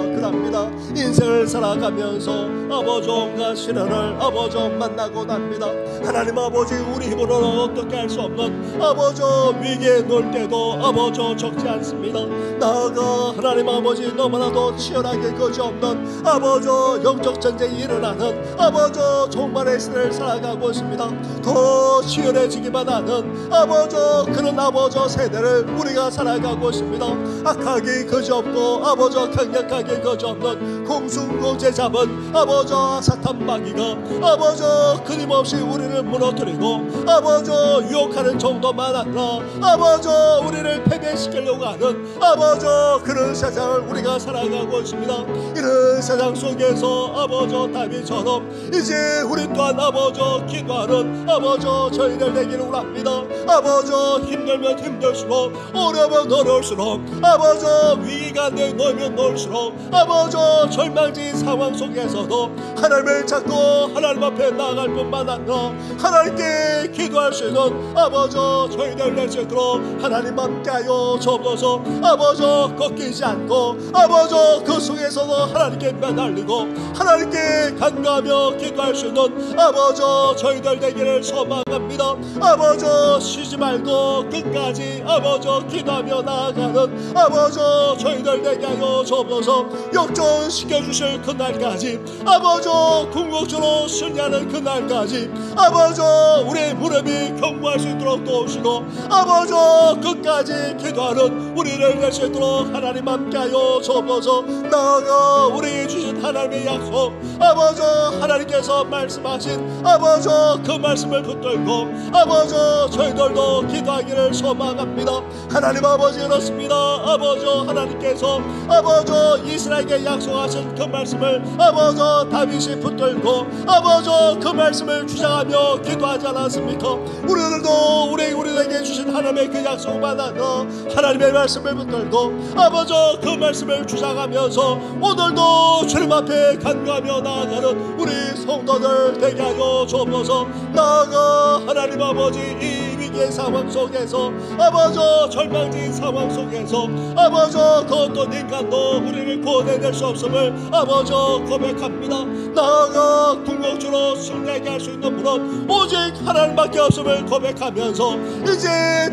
인생을 살아가면서 아버지 온갖 시련을 아버지 만나고 납니다. 하나님 아버지, 우리 힘으로는 어떻게 할 수 없는 아버지 위기에 놓을 때도 아버지 적지 않습니다. 나아가 하나님 아버지, 너무나도 치열하게 거지없는 아버지 영적 전쟁이 일어나는 아버지 종말의 우리의 시대를 살아가고 있습니다. 더 치열해지기만 하는 아버지 그런 아버지 세대를 우리가 살아가고 있습니다. 악하기 그지없고 아버지 강력하기 그지없는 공순공제 잡은 아버지 사탄 마귀가 아버지 끊임없이 우리를 무너뜨리고 아버지 유혹하는 정도만 아니라 아버지 우리를 패배시키려고 하는 아버지 그런 세상을 우리가 살아가고 있습니다. 이런 세상 속에서 아버지 다윗처럼 이제 우리 또한 아버지 기도하는 아버지 저희들 되기를 원합니다. 아버지 힘들면 힘들수록 어려우면 어려울수록 아버지 위기가 놓이면 놓을수록 아버지 절망적인 상황 속에서도 하나님을 찾고 하나님 앞에 나아갈 뿐만 아니라 하나님께 기도할 수 있는 아버지 저희들 될 수 있도록 하나님 함께하여 주옵소서. 아버지 꺾이지 않고 아버지 그 속에서도 하나님께 매달리고 하나님께 간구하며 기도할 수 있는 아버지 저희들 되기를 소망합니다. 아버지 쉬지 말고 끝까지 아버지 기도하며 나아가는 아버지 저희들 되게 하여 주옵소서. 역전시켜 주실 그날까지 아버지 궁극적으로 승리하는 그날까지 아버지 우리의 무릎이 견고할 수 있도록 도우시고 아버지 끝까지 기도하는 우리를 될 수 있도록 하나님 함께하여 주옵소서. 나아가 우리에게 주신 하나님의 약속 아버지 하나님께서 말씀하신 아버지 그 말씀을 붙들고 아버지 저희들도 기도하기를 소망합니다. 하나님 아버지 그렇습니다. 아버지 하나님께서 아버지 이스라엘에게 약속하신 그 말씀을 아버지 다윗이 붙들고 아버지 그 말씀을 주장하며 기도하지 않았습니까? 우리들도 우리에게 주신 하나님의 그 약속만 하나 하나님의 말씀을 붙들고 아버지 그 말씀을 주장하면서 오늘도 주님 앞에 간구하며 나아가는 우리 성도들 되게 하여 주옵소서. 나아가 하나님 아버지 이 위기의 상황 속에서 아버지 절망적인 상황 속에서 아버지 그 어떤 인간도 우리를 구원해낼 수 없음을 아버지 고백합니다. 나아가 궁극적으로 승리하게 할 수 있는 분은 오직 하나님밖에 없음을 고백하면서 이제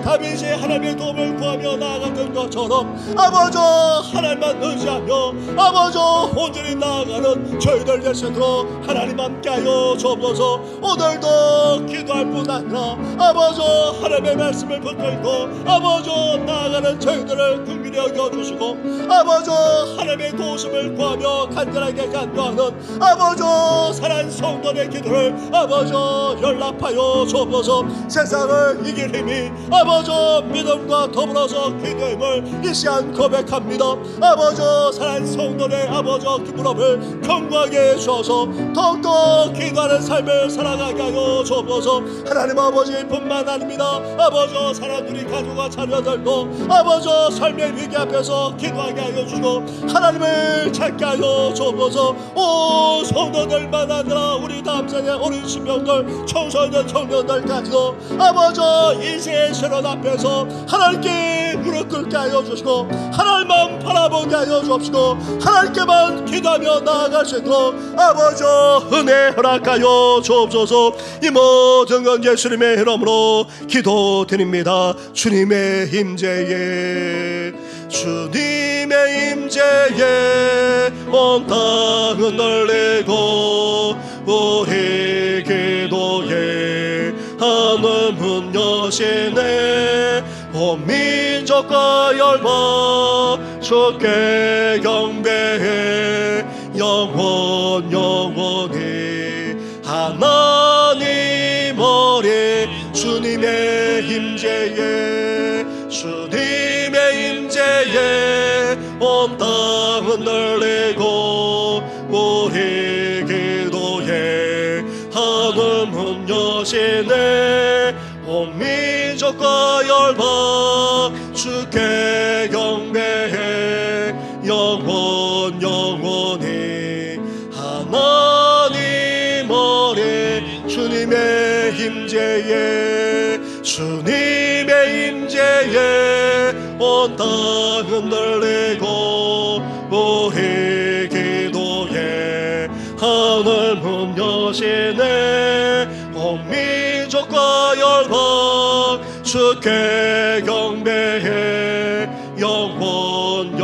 다윗이 하나님의 도움을 구하며 나아갔던 것처럼 아버지 하나님만 의지하며 아버지 온전히 나아가는 저희들 될 수 있도록 하나님 함께하여 주옵소서. 오늘도 기도할 뿐 아니라 아버지 하나님의 말씀을 붙들고 아버지 나아가는 저희들을 긍휼히 여겨주시고 아버지 하나님의 도우심을 구하며 간절하게 간구하는 아버지 사랑하는 성도의 기도를 아버지 연락하여 주옵소서. 세상을 이길 힘이 아버지 믿음과 더불어서 기도임을 이 시간 고백합니다. 아버지 사랑하는 성도의 아버지 그 무릎을 견고하게 해주셔서 더욱더 기도하는 삶을 살아가게 하여 주옵소서. 하나님 아버지 뿐만 아닙니다. 아버지 사랑하는 우리 가족과 자녀들도 아버지 삶의 위기 앞에서 기도하게 하여 주시고 하나님을 찾게 하여 주옵소서. 오 성도들만 아니라 우리 다음 세대 어린 신명들 청소년 청년들까지도 아버지 인생의 시련 앞에서 하나님께 무릎 꿇게 하여 주시고 하나님만 바라보게 하여 주옵시고 하나님께만 기도하며 나아갈 수 있도록 아버지 은혜 허락하여 주옵소서. 이 모든 건 예수님의 이름으로 기도드립니다. 주님의 임재에 주님의 임재에 온 땅은 널리고 우리 기도에 하늘문 여시네 온 민족과 열방 주께 경배해 영원히 하나님 어리 주님의 임재에 주님의 임재에 온 땅은 널리고 우리 기도에 하늘문 여시네 온 민족과 열방 주께 경배해 영원히 하나님 어리 주님의 임재에 주님의 임재에 온 땅은 널리고 우리 기도에 하늘문 여시네 온 민족과 열방 주께 경배해 영원히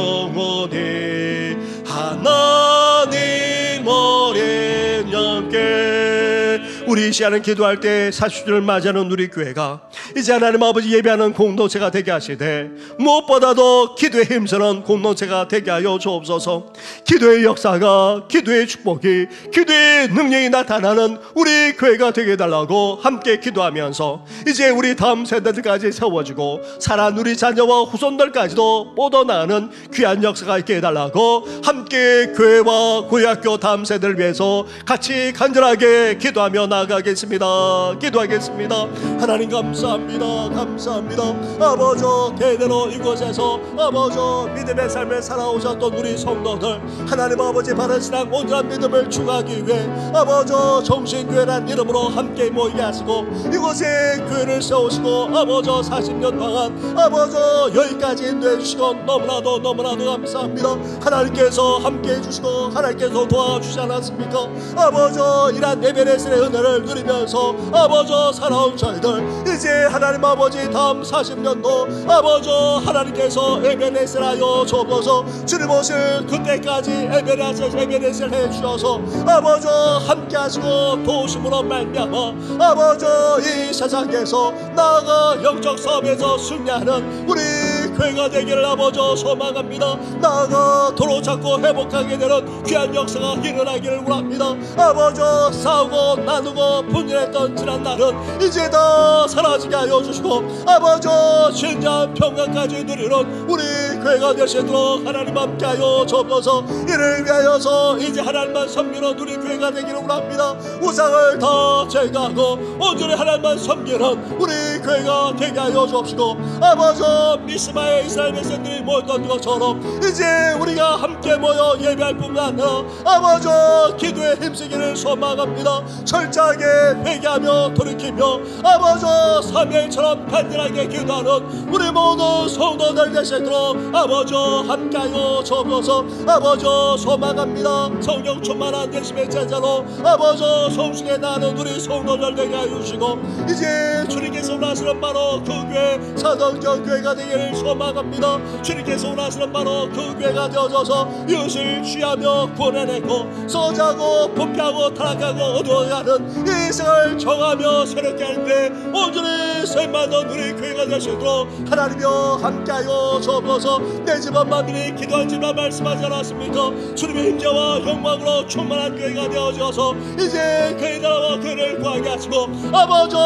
하나님 어린 양께 우리 이 시간은 기도할 때 40주를 맞이하는 우리 교회가 이제 하나님 아버지 예배하는 공동체가 되게 하시되 무엇보다도 기도에 힘쓰는 공동체가 되게 하여 주옵소서. 기도의 역사가, 기도의 축복이, 기도의 능력이 나타나는 우리 교회가 되게 해달라고 함께 기도하면서 이제 우리 다음 세대들까지 세워지고 살아난 우리 자녀와 후손들까지도 뻗어나가는 귀한 역사가 있게 해달라고 함께 교회와 고등학교 다음 세대를 위해서 같이 간절하게 기도하며 나아가겠습니다. 기도하겠습니다. 하나님 감사합니다. 감사합니다. 아버지 대대로 이곳에서 아버지 믿음의 삶을 살아오셨던 우리 성도들, 하나님 아버지 바른 신앙 온전한 믿음을 추구하기 위해 아버지 정신교회란 이름으로 함께 모이게 하시고 이곳에 교회를 세우시고 아버지 40년 동안 아버지 여기까지 인도해 주시고 너무나도 감사합니다. 하나님께서 함께 해주시고 하나님께서 도와주시지 않았습니까? 아버지 이란 에베레스의 은혜를 누리면서 아버지 살아온 저희들 이제 하나님 아버지 다음 40년도 아버지 하나님께서 에베레스를 하여 주옵소서. 주님 오실 그때까지 에베레스를 해주셔서 아버지 함께 하시고 도우심으로 말미암아 아버지 이 세상에서 나아가 영적 사업에서 승리하는 우리 교회가 되기를 아버지 소망합니다. 나아가 도로 잡고 회복하게 되는 귀한 역사가 일어나기를 원합니다. 아버지 싸우고 나누고 분열했던 지난 날은 이제 다 사라지게 하여 주시고 아버지 진정한 평강까지 누리는 우리 교회가 되시도록 하나님 함께 하여 주옵소서. 이를 위하여서 이제 하나님만 섬기는 우리 교회가 되기를 원합니다. 우상을 다 제거하고 온전히 하나님만 섬기는 우리 교회가 되게 하여 주옵시고 아버지 미스마의 이스라엘 백성들이 모였던 것처럼 이제 우리가 함께 모여 예배할 뿐만 아니라 아버지 기도에 힘쓰기를 소망합니다. 철저하게 회개하며 돌이키며 아버지 사무엘처럼 간절하게 기도하는 우리 모든 성도들 되시도록 아버지 함께하여 주옵소서. 아버지 소망합니다. 성령 충만한 되심의 제자로 아버지 성숙해 나는 우리 성도들 되게 하여 주시고 이제 주님께서 원하시는 바로 그 교회 사도적 교회가 되기를 소망합니다. 주님께서 원하시는 바로 그 교회가 되어져서 이웃을 취하며 구원해내고 서자고 부패하고 타락하고 어두워가는 이 세상을 정하며 새롭게 하는데 온전히 쓰임받는 우리 교회가 되시도록 하나님여 함께하여 주옵소서. 내 집안 만민이 기도한 집안 말씀하지 않았습니까? 주님의 임재와 영광으로 충만한 교회가 되어져서 이제 그의 나라와 그를 구하게 하시고 아버지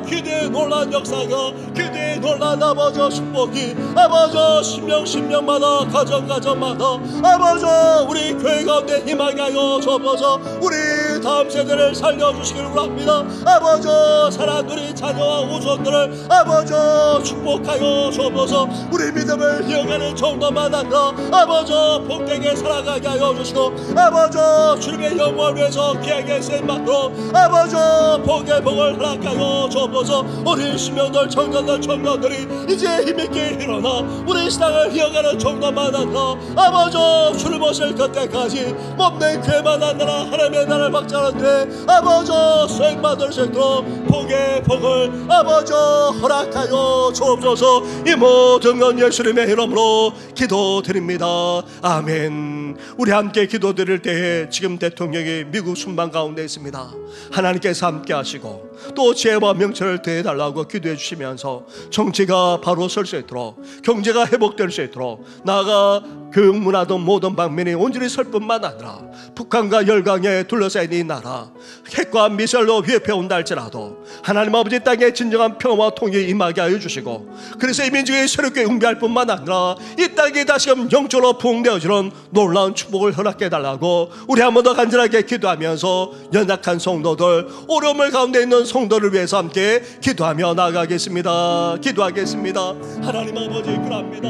기대의 놀란 역사가 기대의 놀란 아버지 축복이 아버지 신명마다 가정마다 아버지 우리 교회 가운데 희망하게 하여 주옵소서. 우리 다음 세대를 살려주시길 원합니다. 아버지 사랑하는 우리 자녀와 후손들을 아버지 축복하여 주옵소서. 우리 믿음을 이어가는 정도만 아니라 아버지 복되게 살아가게 하여 주시고 아버지 주님의 영광을 위해서 귀하게 쓰임받도록 아버지 복의 복을 허락하여 주옵소서. 어린 신명들 청년들이 이제 힘있게 일어나 우리 신앙을 이어가는 정도만 아니라 아버지 주를 모실 그때까지 몸된 교회만 아니라 하나님의 나라를 박자하는데 아버지 쓰임받을 수 있도록 복의 복을 아버지 허락하여 주옵소서. 이 모든 건 예수님의 이름으로 기도드립니다. 아멘. 우리 함께 기도드릴 때에 지금 대통령이 미국 순방 가운데 있습니다. 하나님께서 함께 하시고 또 지혜와 명철을 더해달라고 기도해 주시면서 정치가 바로 설 수 있도록 경제가 회복될 수 있도록 나아가 교육 문화도 모든 방면이 온전히 설 뿐만 아니라 북한과 열강에 둘러싸인 이 나라 핵과 미사일로 위협해 온다 할지라도 하나님 아버지 땅에 진정한 평화와 통일이 임하게 하여 주시고 그래서 이 민족이 새롭게 응비할 뿐만 아니라 이 땅이 다시금 영적으로 부흥되어지는 놀라운 축복을 허락해 달라고 우리 한 번 더 간절하게 기도하면서 연약한 성도들 어려움을 가운데 있는 성도를 위해서 함께 기도하며 나아가겠습니다. 기도하겠습니다. 하나님 아버지 그럽니다.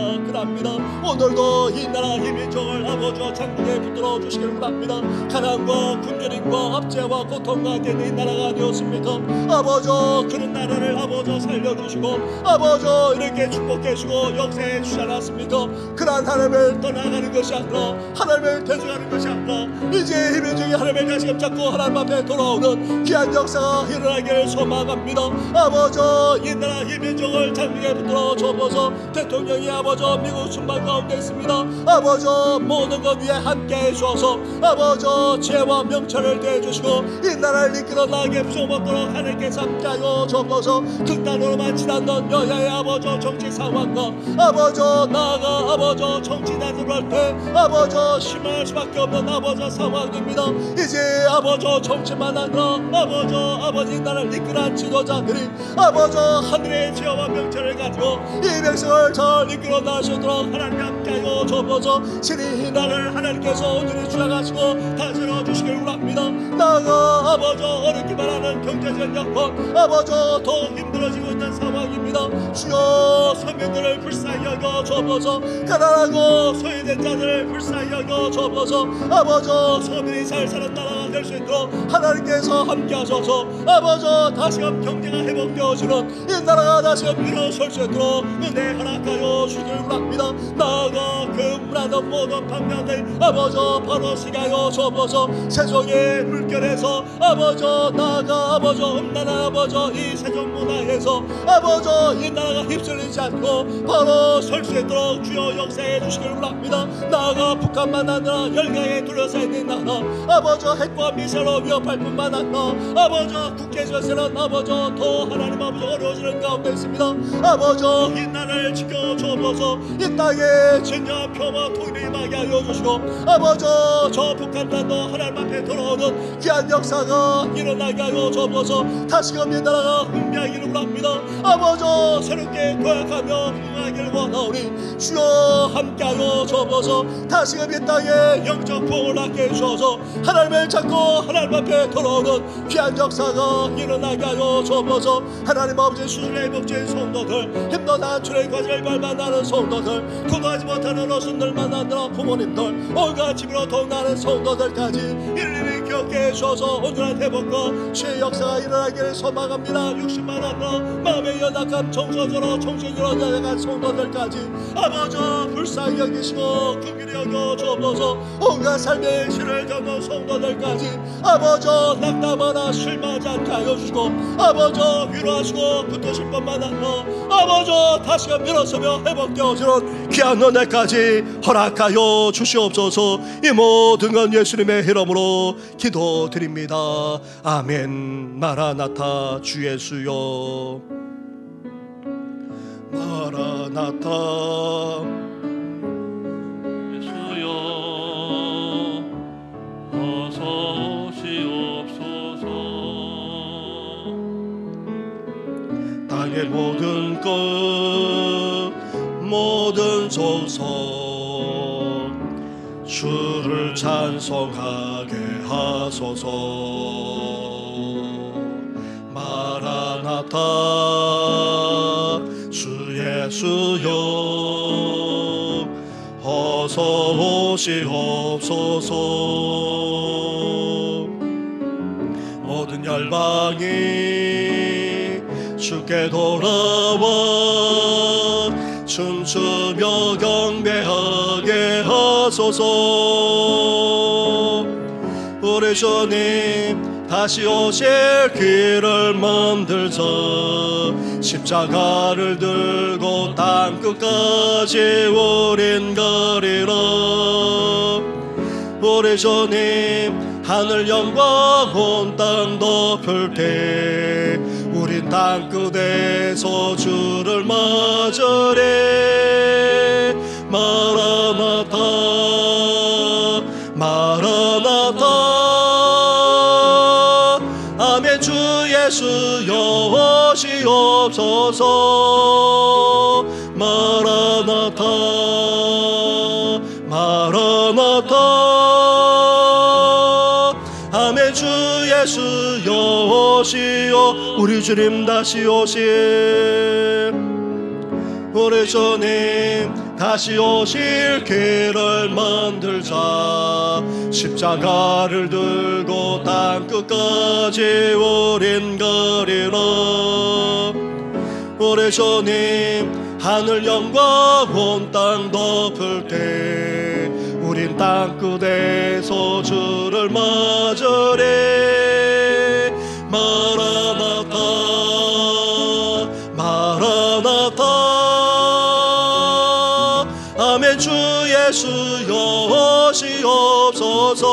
오늘도 이 나라 이 민족을 아버지와 장중에 붙들어 주시길 바랍니다. 가난과 굶주림과 압제와 고통과 되는 이 나라가 아니었습니까? 아버지 그런 나라를 아버지 살려주시고 아버지 이렇게 축복해 주시고 역사해 주지 않았습니까? 그러한 하나님을 떠나가는 것이 아니라 하나님을 대적하는 것이 아니라 이제 이 민족이 하나님을 다시금 잡고 하나님 앞에 돌아오는 귀한 역사가 일어나기를 소망합니다. 아버지 이 나라 이 민족을 장중에 붙들어 주옵소서. 대통령이 아버지 미국 순방 가운데 있습니다. 아버지 모든 것 위에 함께 해주셔서 아버지 죄와 명철을 대해주시고 이 나라를 이끌어 나게 부어먹도록 하나님께서 함께하여 주옵소서. 극단으로만 지나던 여야의 아버지 정치 상황과 아버지 나아가 아버지 정치단으로 할 때 아버지 실망할 수밖에 없는 아버지 상황입니다. 이제 아버지 정치만 아니라 아버지 나라를 이끌어한 지도자들이 아버지 하늘의 지혜와 명철을 가지고 이 백성을 잘 이끌어 나가시도록 하나님 함께하여 주옵소서. 신이 이 나라를 하나님께서 오늘이 주장하시고 다스려 주시길 원합니다. 나아가 아버지 어렵기만 하는 경제적 여건 아버지 더 힘들어지고 있는 상황입니다. 주여 서민들을 불쌍히 여겨 주옵소서. 가난하고 소외된 자들을 불쌍히 여겨 주옵소서. 아버지 서민이 잘 사는 나라가 될 수 있도록 하나님께서 함께 하셔서 아버지 다시금 경제가 회복되어지는 이 나라가 다시금 일어설 수 있도록 은혜 허락하여 주길 원합니다. 나아가 그 문화적 모든 방면을 아버지 바로 시가여 주옵소서. 세종의 물결에서 아버지 나아가 아버지 음란한 아버지 이 세종 문화에서 아버지 이 나라가 휩쓸리지 않고 바로 설 수 있도록 주여 역사해 주시길 원합니다. 나아가 북한만 아니라 열강에 둘러싸여 있는 나라 아버지 핵과 미사일로 위협할 뿐만 아니라 아버지 국제에서는 아버지 더 하나님 아버지 어려워지는 가운데 있습니다. 아버지 이 나라를 지켜 주옵소서. 이 땅에 진정 평화 통일이 임하게 하여 주시고 아버지 저 북한 땅도 하나님 앞에 돌아오는 귀한 역사가 일어나게 하여 주옵소서. 다시금 이 나라가 흥미하기를 원합니다. 아버지 새롭게 도약하며 흥하기를 원하오니 주여 함께하여 주옵소서. 다시금 이 땅에 영적 부흥을 낳게 해주셔서 하나님을 찾고 하나님 앞에 돌아오는 귀한 역사가 일어나게 하여 주옵소서. 하나님 아버지 수술의 복지의 성도들 힘도 난출의 과제를 밟아나는 성도들 구도하지 못하는 어순들만 아니라 부모님들 온갖 집으로 동나는 성도들까지 일일이 기억해 주셔서 온전한 회복과 치유의 역사가 일어나기를 소망합니다. 60만 아니라 마음의 연약함 정서적으로 정신적으로 연약한 성도들까지 아버지 불쌍히 여기시고 긍휼히 여겨 주옵소서. 온갖 삶의 실을 겪는 성도들까지 아버지 낙담하나 실망하지 않게 하여 주시고 아버지 위로하시고 붙으실 것만 아니라 아버지 다시금 일어서며 회복되어지는 귀한 은혜까지 허락하여 주시옵소서. 이 모든 건 예수님의 이름으로 기도드립니다. 아멘. 마라나타 주 예수여 마라나타 예수여 어서 오시옵소서. 땅의 모든 것 모든 족속 주를 찬송하게 하소서. 마라나타 주 예수여 어서 오시옵소서. 모든 열방이 주께 돌아와 춤추며 경배하게 하소서. 우리 주님 다시 오실 길을 만들자. 십자가를 들고 땅끝까지 우린 가리라. 우리 주님 하늘 영광 온 땅 덮을 때 우린 땅끝에서 주를 맞으리. 마라나타 마라나타 아멘. 주 예수여 오시옵소서. 마라나타 마라나타 아멘. 주 예수여 오시오. 우리 주님 다시 오실 우리 주님 다시 오실 길을 만들자. 십자가를 들고 땅끝까지 우린 가리라. 우리 주님 하늘 영광 온 땅 덮을 때 우린 땅끝에서 주를 맞으리. 마라나타 마라나타 아멘. 주 예수여 오시옵소서.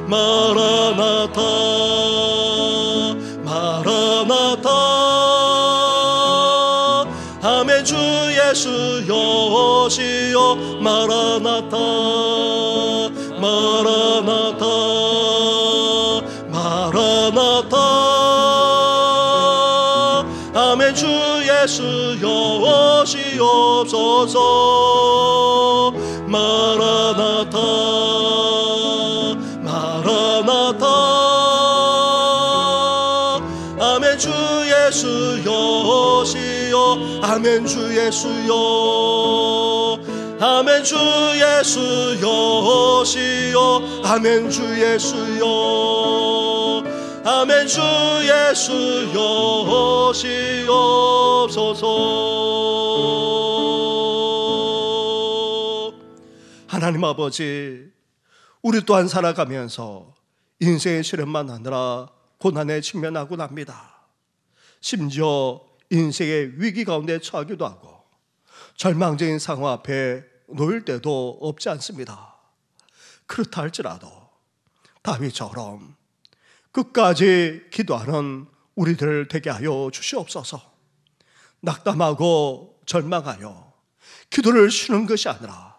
마라나타 마라나타. 아멘. 주 예수여 오시오. 마라나타 마라나타 마라나타. 아멘. 주 예수여 오시옵소서. 마라나타 마라나타. 아멘. 주 예수여 오시오. 아멘. 주 예수여. 아멘. 주 예수여 오시오. 아멘. 주 예수여. 아멘. 주 예수여 오시옵소서. 하나님 아버지, 우리 또한 살아가면서 인생의 시련만 하느라 고난에 직면하곤 합니다. 심지어 인생의 위기 가운데 처하기도 하고 절망적인 상황 앞에 놓일 때도 없지 않습니다. 그렇다 할지라도 다윗처럼 끝까지 기도하는 우리들 되게 하여 주시옵소서. 낙담하고 절망하여 기도를 쉬는 것이 아니라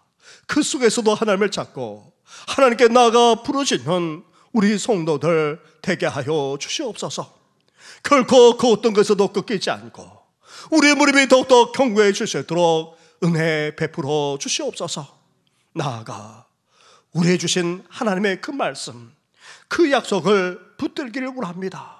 그 속에서도 하나님을 찾고 하나님께 나아가 부르짖는 우리 성도들 되게 하여 주시옵소서. 결코 그 어떤 것에도 꺾이지 않고 우리의 무릎이 더욱더 견고해질 수 있도록 은혜 베풀어 주시옵소서. 나아가 우리의 주신 하나님의 그 말씀, 그 약속을 붙들기를 원합니다.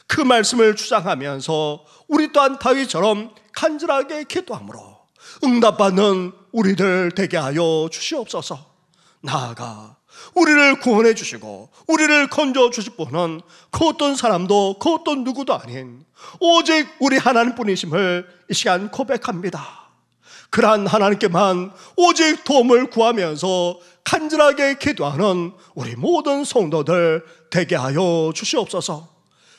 그 말씀을 주장하면서 우리 또한 다윗처럼 간절하게 기도함으로 응답받는 우리들 되게 하여 주시옵소서. 나아가 우리를 구원해 주시고 우리를 건져 주실 분은 그 어떤 사람도 그 어떤 누구도 아닌 오직 우리 하나님뿐이심을 이 시간 고백합니다. 그러한 하나님께만 오직 도움을 구하면서 간절하게 기도하는 우리 모든 성도들 되게 하여 주시옵소서.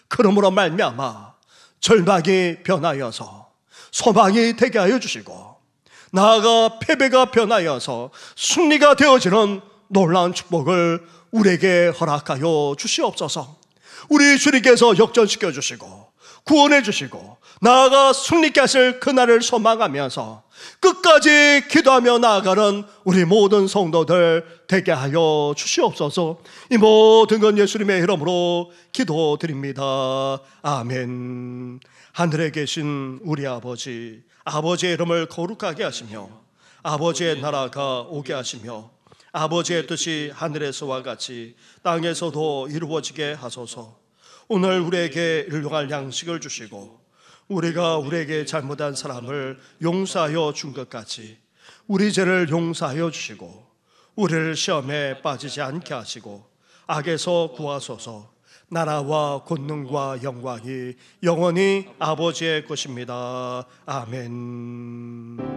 그러므로 말미암아 절망이 변하여서 소망이 되게 하여 주시고 나아가 패배가 변하여서 승리가 되어지는 놀라운 축복을 우리에게 허락하여 주시옵소서. 우리 주님께서 역전시켜 주시고 구원해 주시고 나아가 승리케 하실 그날을 소망하면서 끝까지 기도하며 나아가는 우리 모든 성도들 되게 하여 주시옵소서. 이 모든 건 예수님의 이름으로 기도드립니다. 아멘. 하늘에 계신 우리 아버지, 아버지의 이름을 거룩하게 하시며 아버지의 나라가 오게 하시며 아버지의 뜻이 하늘에서와 같이 땅에서도 이루어지게 하소서. 오늘 우리에게 일용할 양식을 주시고 우리가 우리에게 잘못한 사람을 용서하여 준 것 같이 우리 죄를 용서하여 주시고 우리를 시험에 빠지지 않게 하시고 악에서 구하소서. 나라와 권능과 영광이 영원히 아버지의 것입니다. 아멘.